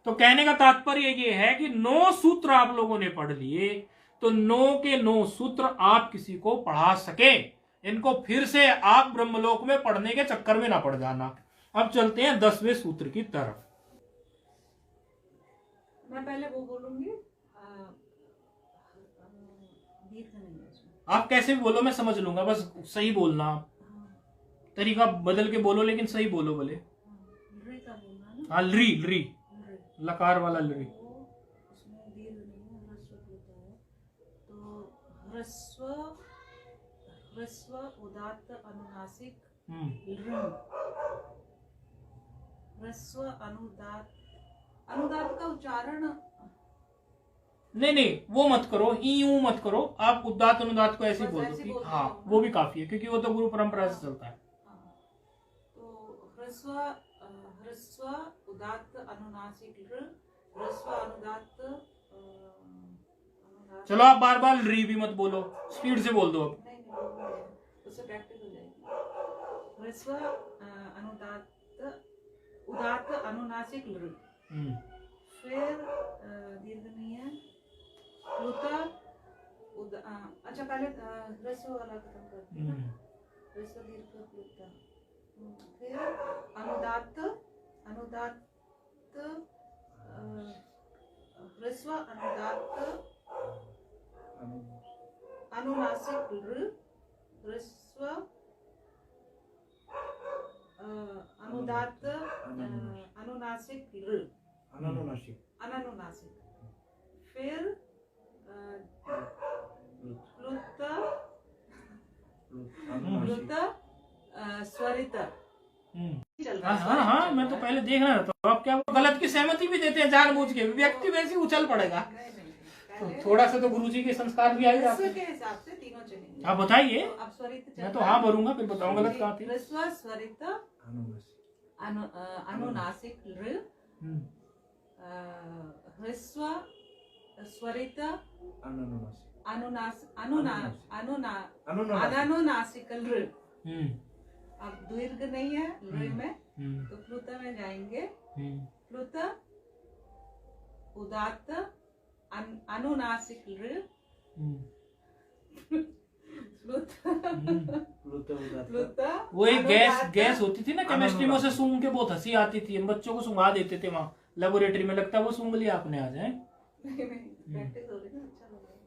तो कहने का तात्पर्य ये है कि 9 सूत्र आप लोगों ने पढ़ लिए, तो 9 के 9 सूत्र आप किसी को पढ़ा सके, इनको फिर से आप ब्रह्मलोक में पढ़ने के चक्कर में ना पड़ जाना। अब चलते हैं 10वें सूत्र की तरफ। मैं पहले वो बोलूंगी, दीर्घ नहीं है उसमें। आप कैसे भी बोलो, मैं समझ लूंगा, बस सही बोलना, तरीका बदल के बोलो, लेकिन सही बोलो बोले। री का बोलना ना। हाँ, ली ली, लकार वाला ली। उसमें दीर्घ नहीं है, ह्रस्व होता है। तो ह्रस्व उदात्त अनुनासिक ह्रस्व अनुदात्त का उच्चारण नहीं नहीं, वो मत करो, ईऊ मत करो आप, उदात्त अनुदात को ऐसे ही बस बोल ऐसे दो बोल कि दो। हाँ वो भी काफी है, क्योंकि वो तो गुरु परंपरा से चलता है। हाँ। तो ह्रस्व ह्रस्व उदात्त अनुनासिक ऋ, ह्रस्व अनुदात्त अनुदात्त। चलो आप बार बार री भी मत बोलो, स्पीड से बोल दो अब। नहीं बोलूंगी, उससे प्रैक्टिस हो जाएगी। ह्रस्व अनुदात्त उदात्त अनुनासिक ऋ, फिर दीर्घ नहीं है, प्लुत अच्छा पहले ह्रस्व वाला खत्म करते हैं ना, ह्रस्व दीर्घ प्लुत, फिर अनुदात्त अनुदात्त ह्रस्व अनुदात्त अनुनासिक ऋ, ह्रस्व अनुदात्त अनुनासिक ऋ, अनुनासिक, अनानुनासिक, फिर प्लुत प्लुत स्वरित। चल रहा हाँ है, हाँ, मैं तो पहले देख रहा था, तो आप क्या गलत की सहमति भी देते हैं जानबूझ के, व्यक्ति वैसे ही उछल पड़ेगा। तो थोड़ा सा तो गुरुजी के संस्कार भी आ ही जाते ह्रस्व हैं। के हिसाब से तीनों चलेंगे। आप बताइए, तो अब स्वरित चल मैं तो रहा हाँ है। भरूंगा, फिर बताऊँ गलत कहाँ थी। ह्रस्व स्वरित अनुनासिक ऋ, ह्रस्व स्वरित अनानुनासिक ऋ। अब दीर्घ नहीं है ऋ में, तो प्लुत में जाएंगे, प्लुत उदात्त अनुनासिक ऋ, प्लुत प्लुत वो एक अनुदात्त गैस होती थी ना केमिस्ट्री में, उसे सूंघ के बहुत हंसी आती थी, हम बच्चों को सूंघा देते थे वहाँ लेबोरेटरी में, लगता है वो सूंघ लिया आपने आज है। नहीं प्रैक्टिस हो रही ना, अच्छा लग रहा है।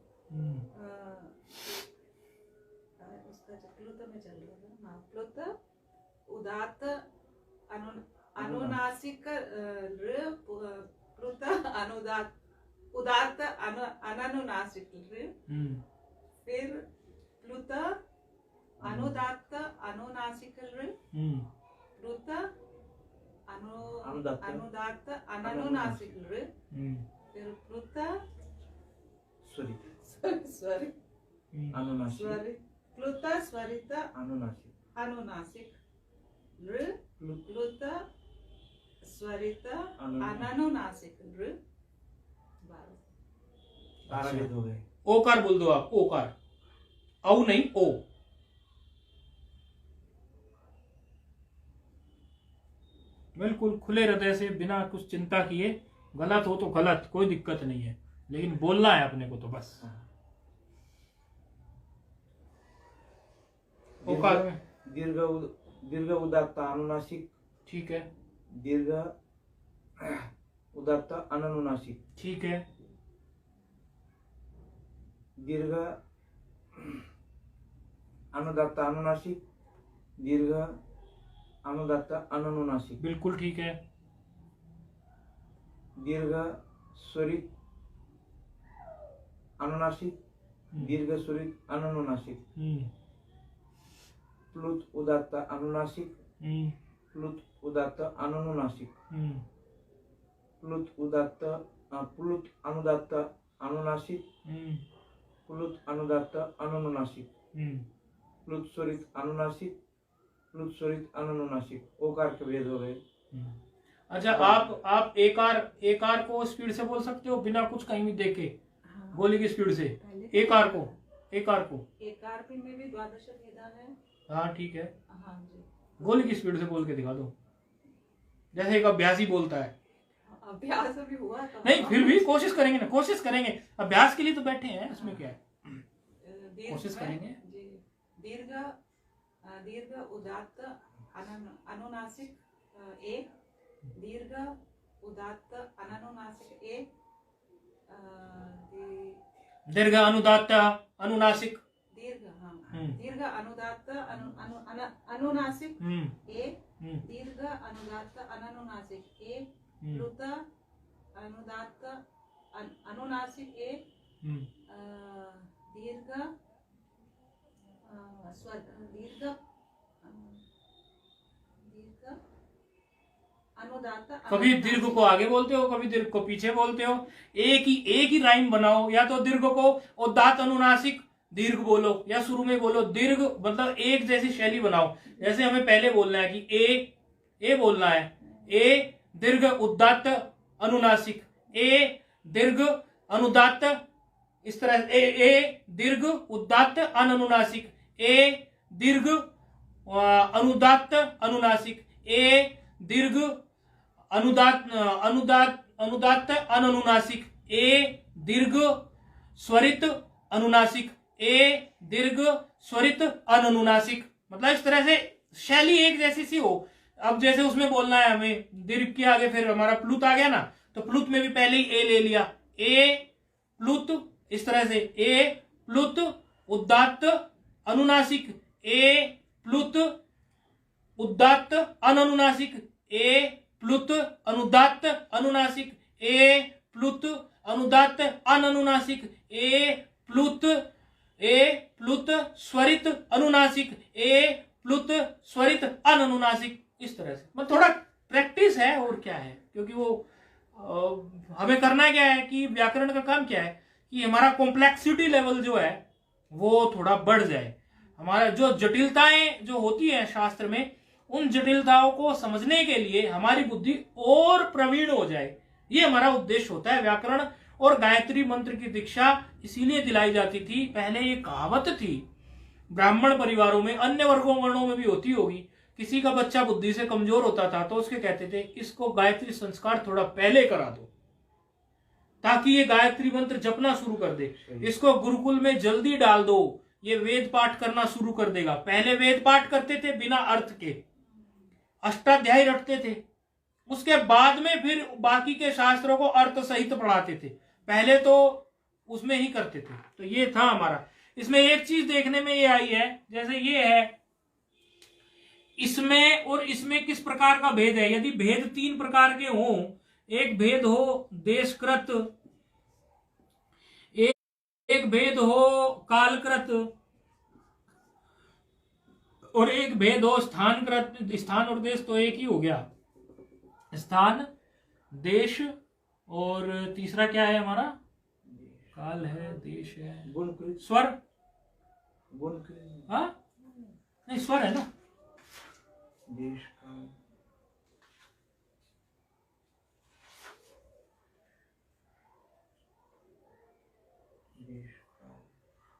उसका प्लुत में चल रहा है। हाँ, प्लुत उदात्त अनुनासिक ऋ, प्लुत अनुदात्त उदात्त अनानुनासिक ऋ, फिर प्लुत अनुदात्त अनुनासिक ऋ, प्लुत अनुदात्त अनानुनासिक ऋ, फिर प्लुत स्वरित प्लुत स्वरित अनुनासिक ऋ, प्लुत स्वरित अनानुनासिक ऋ। 12 हो गए। ओकार बोल दो आप, ओकार, औ नहीं ओ। बिल्कुल खुले हृदय से, बिना कुछ चिंता किए, गलत हो तो गलत, कोई दिक्कत नहीं है, लेकिन बोलना है अपने को तो बस। ओकार में दीर्घ उदात्त अनुनासिक, ठीक है, दीर्घ उदात्त अनानुनासिक, ठीक है, दीर्घ अनुदात्त अनुनासिक, दीर्घ अनुदात्त अनानुनासिक, बिल्कुल ठीक है, दीर्घ स्वरित अनुनासिक, दीर्घ स्वरित अनानुनासिक, प्लुत उदात्त अनुनासिक, प्लुत उदात्त अनानुनासिक, प्लुत अनुदात्त अनुनासिक, प्लुत अनुदात्त अनानुनासिक, प्लुत स्वरित अनुनासिक, प्लुत स्वरित अनानुनासिक। ओकार के भेद हो गए। अच्छा, आप एकार को स्पीड से बोल सकते हो बिना कुछ कहीं भी देखे, गोली की स्पीड से। एकार को एकार में भी द्वादश भेदा है। हाँ ठीक है, हाँ जी, गोली की स्पीड से बोल के दिखा दो, जैसे एक अभ्यासी बोलता है। अभ्यास भी हुआ तो नहीं, फिर भी कोशिश करेंगे ना, कोशिश करेंगे, अभ्यास के लिए तो बैठे हैं, इसमें क्या है, कोशिश करेंगे। दीर्घ उदात्त अनुनासिक एक, दीर्घ उदात्त अनानुनासिक एक, दीर्घ अनुदात्त अनुनासिक, दीर्घ अनुदात्त अनुनासिक एक, दीर्घ अनुदात्त अनानुनासिक एक, प्लुत अनुदात्त अनुनासिक एक, दीर्घ अनुदात्त कभी दीर्घ को आगे बोलते हो, कभी दीर्घ को पीछे बोलते हो। एक ही राइम बनाओ, या तो दीर्घ को उदात्त अनुनासिक दीर्घ बोलो, या शुरू में बोलो दीर्घ, मतलब एक जैसी शैली बनाओ। जैसे हमें पहले बोलना है कि ए बोलना है, ए दीर्घ उदात्त अनुनासिक, ए दीर्घ अनुदात्त, इस तरह ए दीर्घ उदात्त अननुनासिक, ए दीर्घ अनुदात्त अनुनासिक, ए दीर्घ अनुदात्त अननुनासिक, ए दीर्घ स्वरित अनुनासिक, ए दीर्घ स्वरित अननुनासिक। मतलब इस तरह से शैली एक जैसी सी हो। अब जैसे उसमें बोलना है हमें दीर्घ के आगे फिर हमारा प्लुत आ गया ना, तो प्लुत में भी पहले ही ए ले लिया, ए प्लुत, इस तरह से ए प्लुत उदात्त अनुनासिक, ए प्लुत उदात्त अननुनासिक, ए प्लुत अनुदात्त अनुनासिक, ए प्लुत अनुदात्त अननुनासिक, ए प्लुत स्वरित अनुनासिक, ए प्लुत स्वरित अननुनासिक। इस तरह से मतलब थोड़ा प्रैक्टिस है और क्या है, क्योंकि वो हमें करना क्या है कि व्याकरण का काम क्या है कि हमारा कॉम्प्लेक्सिटी लेवल जो है वो थोड़ा बढ़ जाए। हमारा जो जटिलताएं जो होती है शास्त्र में, उन जटिलताओं को समझने के लिए हमारी बुद्धि और प्रवीण हो जाए, ये हमारा उद्देश्य होता है। व्याकरण और गायत्री मंत्र की दीक्षा इसीलिए दिलाई जाती थी। पहले ये कहावत थी ब्राह्मण परिवारों में, अन्य वर्गों वर्णों में भी होती होगी, किसी का बच्चा बुद्धि से कमजोर होता था तो उसके कहते थे इसको गायत्री संस्कार थोड़ा पहले करा दो ताकि ये गायत्री मंत्र जपना शुरू कर दे, इसको गुरुकुल में जल्दी डाल दो, ये वेद पाठ करना शुरू कर देगा। पहले वेद पाठ करते थे बिना अर्थ के, अष्टाध्यायी रटते थे, उसके बाद में फिर बाकी के शास्त्रों को अर्थ सहित पढ़ाते थे, पहले तो उसमें ही करते थे। तो ये था हमारा। इसमें एक चीज देखने में ये आई है, जैसे ये है, इसमें और इसमें किस प्रकार का भेद है। यदि भेद 3 प्रकार के हों, एक भेद हो देशकृत, एक भेद हो कालकृत, और एक भेद हो स्थानकृत। स्थान और देश तो एक ही हो गया, स्थान देश, और तीसरा क्या है हमारा, काल है, देश है, स्वर, हाँ नहीं स्वर है ना, देश का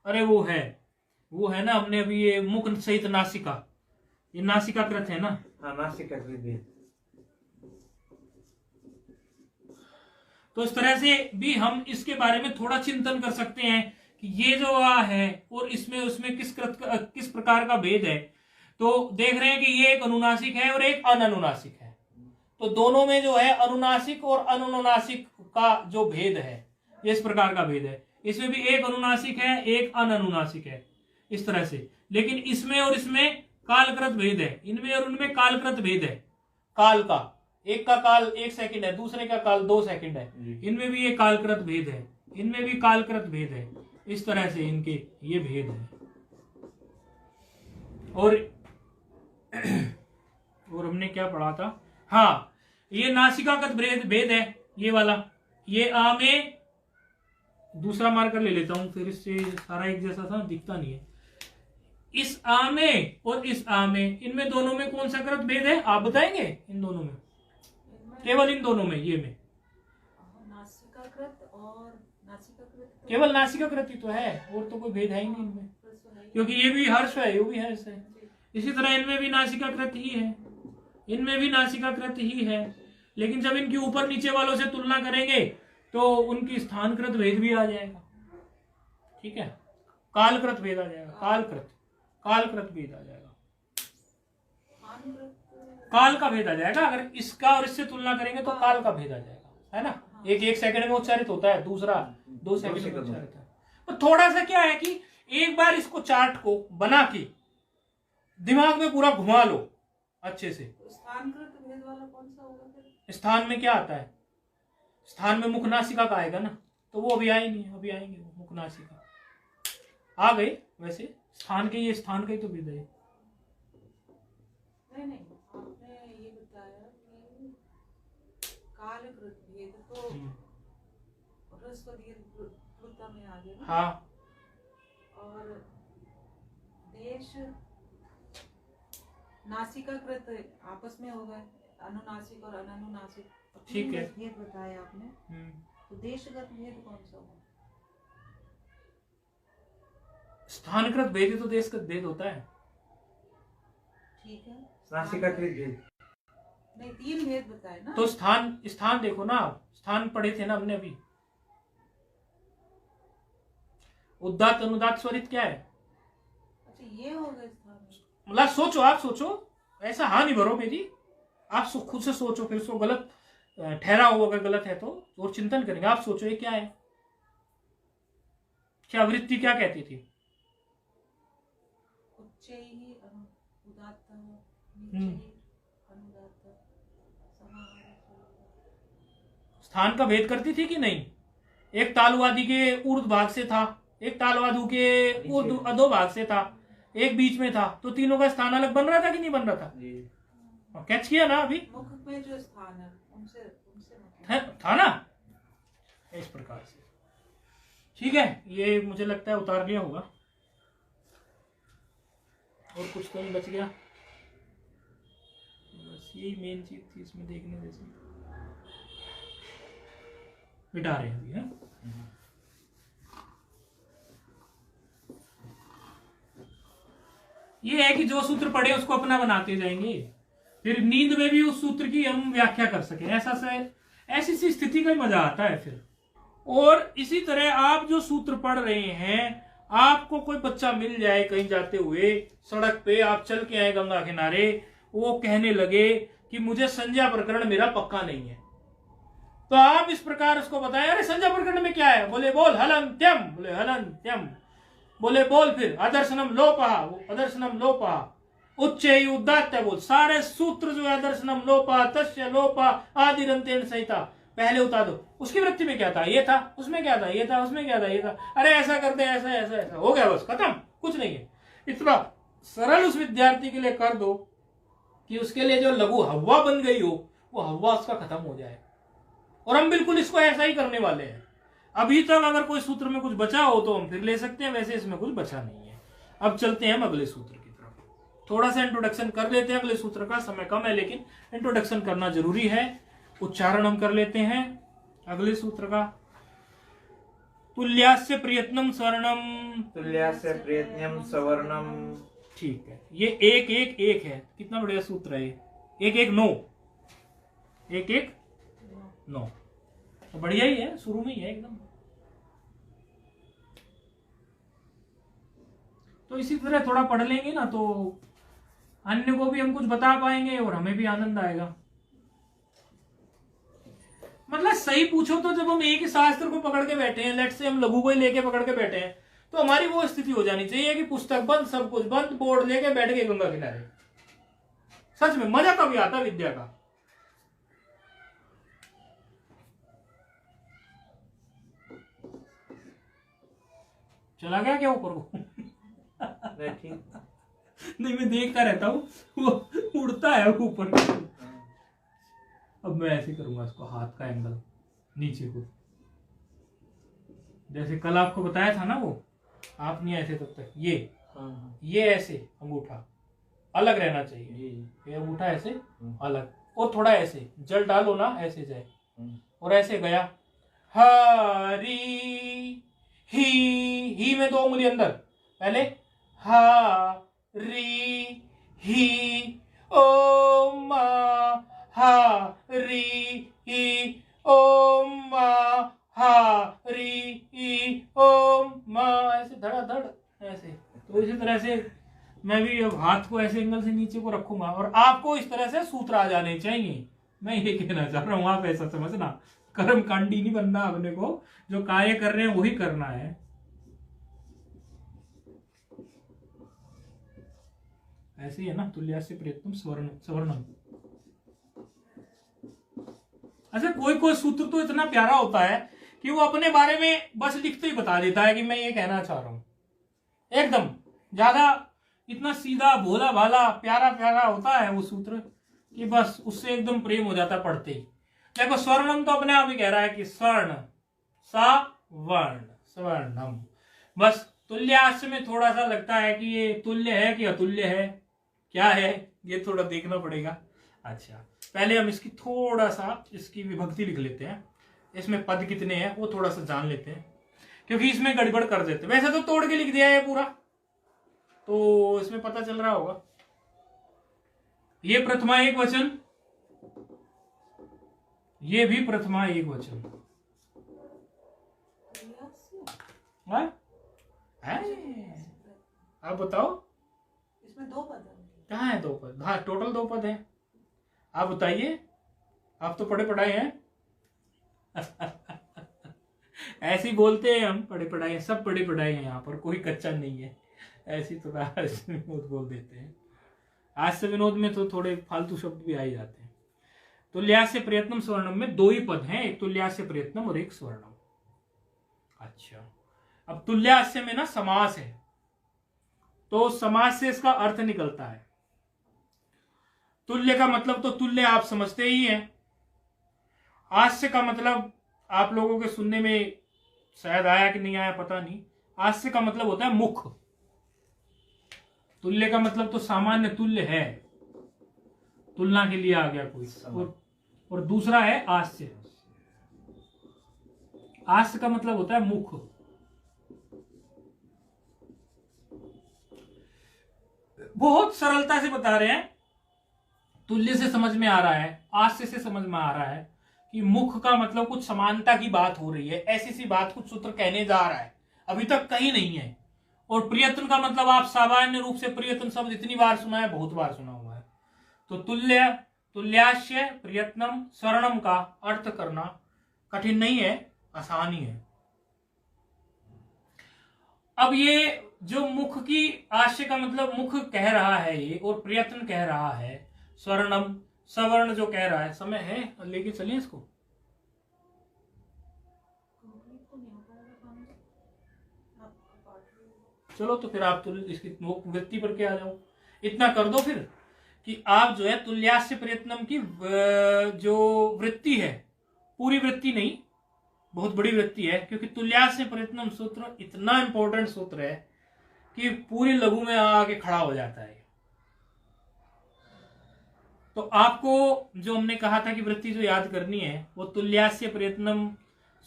अरे वो है ना, हमने अभी ये मुख सहित नासिका, ये नासिका कृत है ना, हाँ नासिका कृत। तो इस तरह से भी हम इसके बारे में थोड़ा चिंतन कर सकते हैं कि ये जो है और इसमें उसमें किस प्रकार का भेद है। तो देख रहे हैं कि ये एक अनुनासिक है और एक अननुनासिक है, तो दोनों में जो है अनुनासिक और अननुनासिक का जो भेद है, इस प्रकार का भेद है। इसमें भी एक अनुनासिक है, एक अननुनासिक है, इस तरह से। लेकिन इसमें और इसमें कालकृत भेद है, इनमें और उनमें कालकृत भेद है। काल का, एक का काल 1 सेकंड है, दूसरे का काल 2 सेकंड है, इनमें भी ये कालकृत भेद है, इनमें भी कालकृत भेद है। इस तरह से इनके ये भेद है। और हमने क्या पढ़ा था, हाँ ये नासिकागत भेद है, ये वाला, ये आ में, दूसरा मार्कर ले लेता हूं, फिर इससे सारा एक जैसा था दिखता नहीं है। इस आ में और इस आ में, इनमें दोनों में कौन सा कृत भेद है आप बताएंगे? इन दोनों में, केवल इन दोनों में, ये में नासिकाकृत और नासिकाकृत, केवल नासिकाकृत ही तो है, और तो कोई भेद है ही नहीं इनमें, क्योंकि ये भी हर्ष है, ये भी हर्ष है। इसी तरह इनमें भी नासिकाकृत ही है, इनमें भी नासिकाकृत ही है। लेकिन जब इनकी ऊपर नीचे वालों से तुलना करेंगे तो उनकी स्थानकृत भेद भी आ जाएगा, ठीक है, कालकृत भेद आ जाएगा, कालकृत भेद आ जाएगा, काल का भेद आ जाएगा। अगर इसका और इससे तुलना करेंगे तो काल का भेद आ जाएगा, है ना। एक 1 सेकंड में उच्चारित होता है, दूसरा 2 सेकंड में उच्चारित है। तो थोड़ा सा क्या है कि एक बार इसको चार्ट को बना के दिमाग में पूरा घुमा लो अच्छे से। स्थानकृत भेद वाला कौन सा होगा फिर? स्थान में क्या आता है, स्थान में मुख नासिका का आएगा ना, तो वो अभी आई नहीं, अभी आएंगे मुख नासिका आ गए। वैसे स्थान के, ये स्थान का ही तो भेद है। नहीं आपने ये बताया कि कालकृत भेद तो ह्रस्व दीर्घ प्लुता में आ गया ना। हाँ, और देश नासिकाकृत आपस में होगा, अनुनासिक और अननुनासिक। ठीक है। भेद बताया आपने, तो देशगत भेद कौन सा होगा? स्थानकृत भेद ही तो देशगत भेद होता है। ठीक है। नासिकाकृत भेद नहीं, 3 भेद बताए ना। तो स्थान देखो ना, स्थान पढ़े थे ना हमने अभी। उदात्त अनुदात्त स्वरित क्या है? अच्छा, ये हो गए स्थान। मतलब सोचो, आप सोचो, ऐसा हाँ नहीं भरो मेरी, आप खुद से सोचो, फिर उसको गलत ठहरा हो, अगर गलत है तो और चिंतन करेंगे। आप सोचो ये क्या है, क्या वृत्ति क्या कहती थी? उच्चैः उदात्त, नीचैः अनुदात्त, समाहार। स्थान का भेद करती थी कि नहीं? एक तालवादी के ऊर्ध्व भाग से था, एक तालवादु के अधो भाग से था, एक बीच में था, तो तीनों का स्थान अलग बन रहा था कि नहीं बन रहा था? कैच किया ना अभी? मुख में जो स्थान है उनसे था ना, इस प्रकार से। ठीक है, ये मुझे लगता है उतार लिया होगा। और कुछ तो नहीं बच गया, बस यही मेन चीज थी इसमें देखने जैसे। मिटा रहे हैं अभी, है? ये है कि जो सूत्र पढ़े उसको अपना बनाते जाएंगे, फिर नींद में भी उस सूत्र की हम व्याख्या कर सकें। ऐसी सी स्थिति का ही मजा आता है फिर। और इसी तरह आप जो सूत्र पढ़ रहे हैं, आपको कोई बच्चा मिल जाए कहीं जाते हुए सड़क पे, आप चल के आए गंगा किनारे, वो कहने लगे कि मुझे संज्ञा प्रकरण मेरा पक्का नहीं है, तो आप इस प्रकार उसको बताएं, अरे संज्ञा प्रकरण में क्या है? बोले बोल हलंत्यम, बोले हलंत्यम, बोले बोल फिर अदर्शनम लोपा, वो अदर्शनम लोपा, उच्चैः उदात्त, बोल सारे सूत्र जो है अदर्शनम लोपा, तस्य लोपा, आदिरंतेन सहिता, पहले उतार दो। उसकी वृत्ति में क्या था? ये था, उसमें क्या था? ये था, उसमें क्या था? ये था। अरे ऐसा करते, ऐसा ऐसा ऐसा, हो गया, बस खत्म, कुछ नहीं है। इतना सरल उस विद्यार्थी के लिए कर दो कि उसके लिए जो लघु हवा बन गई हो, वो हवा उसका खत्म हो जाए। और हम बिल्कुल इसको ऐसा ही करने वाले हैं। अभी तक अगर कोई सूत्र में कुछ बचा हो तो हम फिर ले सकते हैं, वैसे इसमें कुछ बचा नहीं है। अब चलते हैं हम अगले सूत्र की तरफ। थोड़ा सा इंट्रोडक्शन कर लेते हैं अगले सूत्र का, समय कम है लेकिन इंट्रोडक्शन करना जरूरी है। उच्चारण हम कर लेते हैं अगले सूत्र का। तुल्यास्य प्रयत्नम स्वर्णम, तुल्यास्य प्रयत्नम सवर्णम। ठीक है, ये एक एक एक है, कितना बढ़िया सूत्र है। एक एक नौ, एक एक नौ, तो बढ़िया ही है, शुरू में ही है एकदम। तो इसी तरह थोड़ा पढ़ लेंगे ना तो अन्य को भी हम कुछ बता पाएंगे और हमें भी आनंद आएगा। मतलब सही पूछो तो जब हम एक ही शास्त्र को पकड़ के बैठे हैं, लेट से हम लघु को ही लेके पकड़ के बैठे हैं, तो हमारी वो स्थिति हो जानी चाहिए कि पुस्तक बंद, सब कुछ बंद, बोर्ड लेके बैठ गए गंगा किनारे। सच में मजा तभी आता विद्या का। चला गया क्या ऊपर को? नहीं, मैं देखता रहता हूँ, वो उड़ता है ऊपर। अब मैं ऐसे करूंगा इसको, हाथ का एंगल नीचे को, जैसे कल आपको बताया था ना, वो आप नहीं आए थे तब तक। ये ऐसे अंगूठा अलग रहना चाहिए, ये अंगूठा ऐसे अलग, और थोड़ा ऐसे जल डालो ना, ऐसे जाए, और ऐसे गया हरी ही में 2 उंगली अंदर, पहले हा री ही ओम हा री ही ओम हा री ही ओम, ऐसे धड़ाधड़ ऐसे। तो इसी तरह से मैं भी अब हाथ को ऐसे एंगल से नीचे को रखूंगा, और आपको इस तरह से सूत्र आ जाने चाहिए। मैं ये कहना चाह रहा हूं, आप ऐसा समझना, कर्म कांडी नहीं बनना अपने को, जो कार्य कर रहे हैं वही करना है। ऐसे ही है ना, तुल्यास्य प्रयत्नम सवर्णम। अच्छा, कोई कोई सूत्र तो इतना प्यारा होता है कि वो अपने बारे में बस लिखते ही बता देता है कि मैं ये कहना चाह रहा हूं, एकदम ज्यादा इतना सीधा भोला भाला प्यारा प्यारा होता है वो सूत्र कि बस उससे एकदम प्रेम हो जाता पढ़ते ही। देखो स्वर्णम तो अपने आप ही कह रहा है कि स्वर्ण, सवर्ण, स्वर्णम। बस तुल्यास्य में थोड़ा सा लगता है कि ये तुल्य है कि अतुल्य है, क्या है, ये थोड़ा देखना पड़ेगा। अच्छा, पहले हम इसकी थोड़ा सा इसकी विभक्ति लिख लेते हैं, इसमें पद कितने हैं वो थोड़ा सा जान लेते हैं, क्योंकि इसमें गड़बड़ कर देते हैं। वैसे तो तोड़ के लिख दिया है पूरा, तो इसमें पता चल रहा होगा। ये प्रथमा एक वचन, ये भी प्रथमा एक वचन है? आप बताओ, इसमें 2 पद हैं। कहाँ है 2 पद? हाँ, टोटल 2 पद हैं। आप बताइए, आप तो पढ़े पढ़ाए हैं। ऐसे ही बोलते हैं हम, पढ़े पढ़ाए हैं, सब पढ़े पढ़ाए हैं, यहाँ पर कोई कच्चा नहीं है। ऐसी तो विनोद बोल देते हैं। आज से विनोद में तो थोड़े फालतू शब्द भी आ ही जाते हैं। तुल्यास्य प्रयत्नम स्वर्णम में 2 ही पद हैं, एक तुल्यास्य प्रयत्नम और एक स्वर्णम। अच्छा, अब तुल्यास्य में ना समास है, तो समास से इसका अर्थ निकलता है। तुल्य का मतलब तो तुल्य आप समझते ही हैं। आस्य का मतलब आप लोगों के सुनने में शायद आया कि नहीं आया पता नहीं। आस्य का मतलब होता है मुख। तुल्य का मतलब तो सामान्य तुल्य है, तुलना के लिए आ गया कोई। और दूसरा है आस्य। आस्य का मतलब होता है मुख। बहुत सरलता से बता रहे हैं, तुल्य से समझ में आ रहा है, आस्य से समझ में आ रहा है कि मुख का मतलब कुछ समानता की बात हो रही है, ऐसी सी बात कुछ सूत्र कहने जा रहा है, अभी तक कहीं नहीं है। और प्रयत्न का मतलब आप सामान्य रूप से प्रयत्न शब्द इतनी बार सुना है, बहुत बार सुना हुआ है। तो तुल्य, तुल्यास्य प्रयत्नम स्वर्णम का अर्थ करना कठिन नहीं है, आसान ही है। अब ये जो मुख की, आस्य का मतलब मुख कह रहा है ये, और प्रयत्न कह रहा है, स्वर्णम सवर्ण जो कह रहा है, समय है लेके चलिए इसको। चलो तो फिर आप तो इसकी वृत्ति पर के आ जाओ। इतना कर दो फिर कि आप जो है तुल्यास्य प्रयत्नम की जो वृत्ति है, पूरी वृत्ति नहीं, बहुत बड़ी वृत्ति है, क्योंकि तुल्यास्य प्रयत्नम सूत्र इतना इंपॉर्टेंट सूत्र है कि पूरी लघु में आके खड़ा हो जाता है। तो आपको जो हमने कहा था कि वृत्ति जो याद करनी है, वो तुल्यास्य प्रयत्नम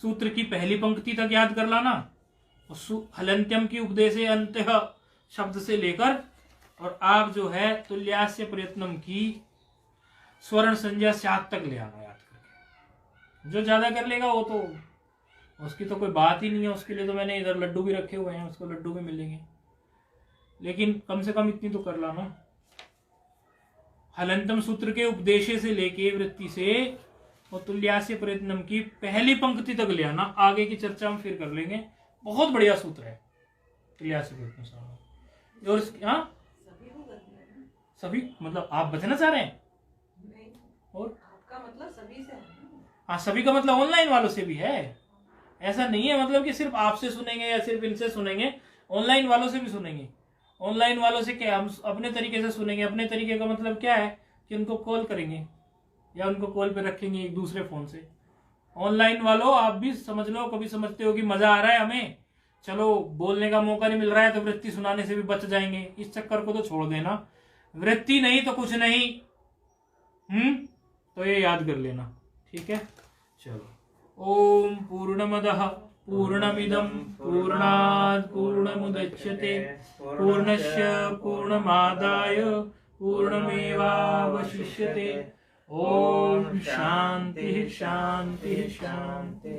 सूत्र की पहली पंक्ति तक याद कर लाना, हलंत्यम की उपदेशे अंतः शब्द से लेकर, और आप जो है तुल्यास्य प्रयत्नम की स्वर्ण संज्ञा स्यात् तक ले आना याद करके। जो ज्यादा कर लेगा वो तो उसकी तो कोई बात ही नहीं है, उसके लिए तो मैंने इधर लड्डू भी रखे हुए हैं, उसको लड्डू भी मिलेंगे, लेकिन कम से कम इतनी तो कर लाना। हलंतम सूत्र के उपदेशे से लेके वृत्ति से और तुल्यास्य प्रयत्नम की पहली पंक्ति तक ले आना। आगे की चर्चा हम फिर कर लेंगे, बहुत बढ़िया सूत्र है तुल्यास्य प्रयत्नम। और हाँ, सभी मतलब आप बचना चाह रहे हैं? नहीं, और आपका मतलब सभी से है। हाँ, सभी का मतलब ऑनलाइन वालों से भी है, ऐसा नहीं है मतलब कि सिर्फ आपसे सुनेंगे या सिर्फ इनसे सुनेंगे, ऑनलाइन वालों से भी सुनेंगे। ऑनलाइन वालों से क्या, हम अपने तरीके से सुनेंगे। अपने तरीके का मतलब क्या है कि उनको कॉल करेंगे या उनको कॉल पे रखेंगे एक दूसरे फोन से। ऑनलाइन वालों आप भी समझ लो, कभी समझते हो कि मजा आ रहा है हमें, चलो बोलने का मौका नहीं मिल रहा है तो वृत्ति सुनाने से भी बच जाएंगे, इस चक्कर को तो छोड़ देना। वृत्ति नहीं तो कुछ नहीं, तो ये याद कर लेना, ठीक है। चलो, ओम पूर्णमदः पूर्णमिदं पूर्णात् पूर्णमुदच्यते पूर्णस्य पूर्णमादाय पूर्णमेवावशिष्यते। ओम शांति शांति शांति।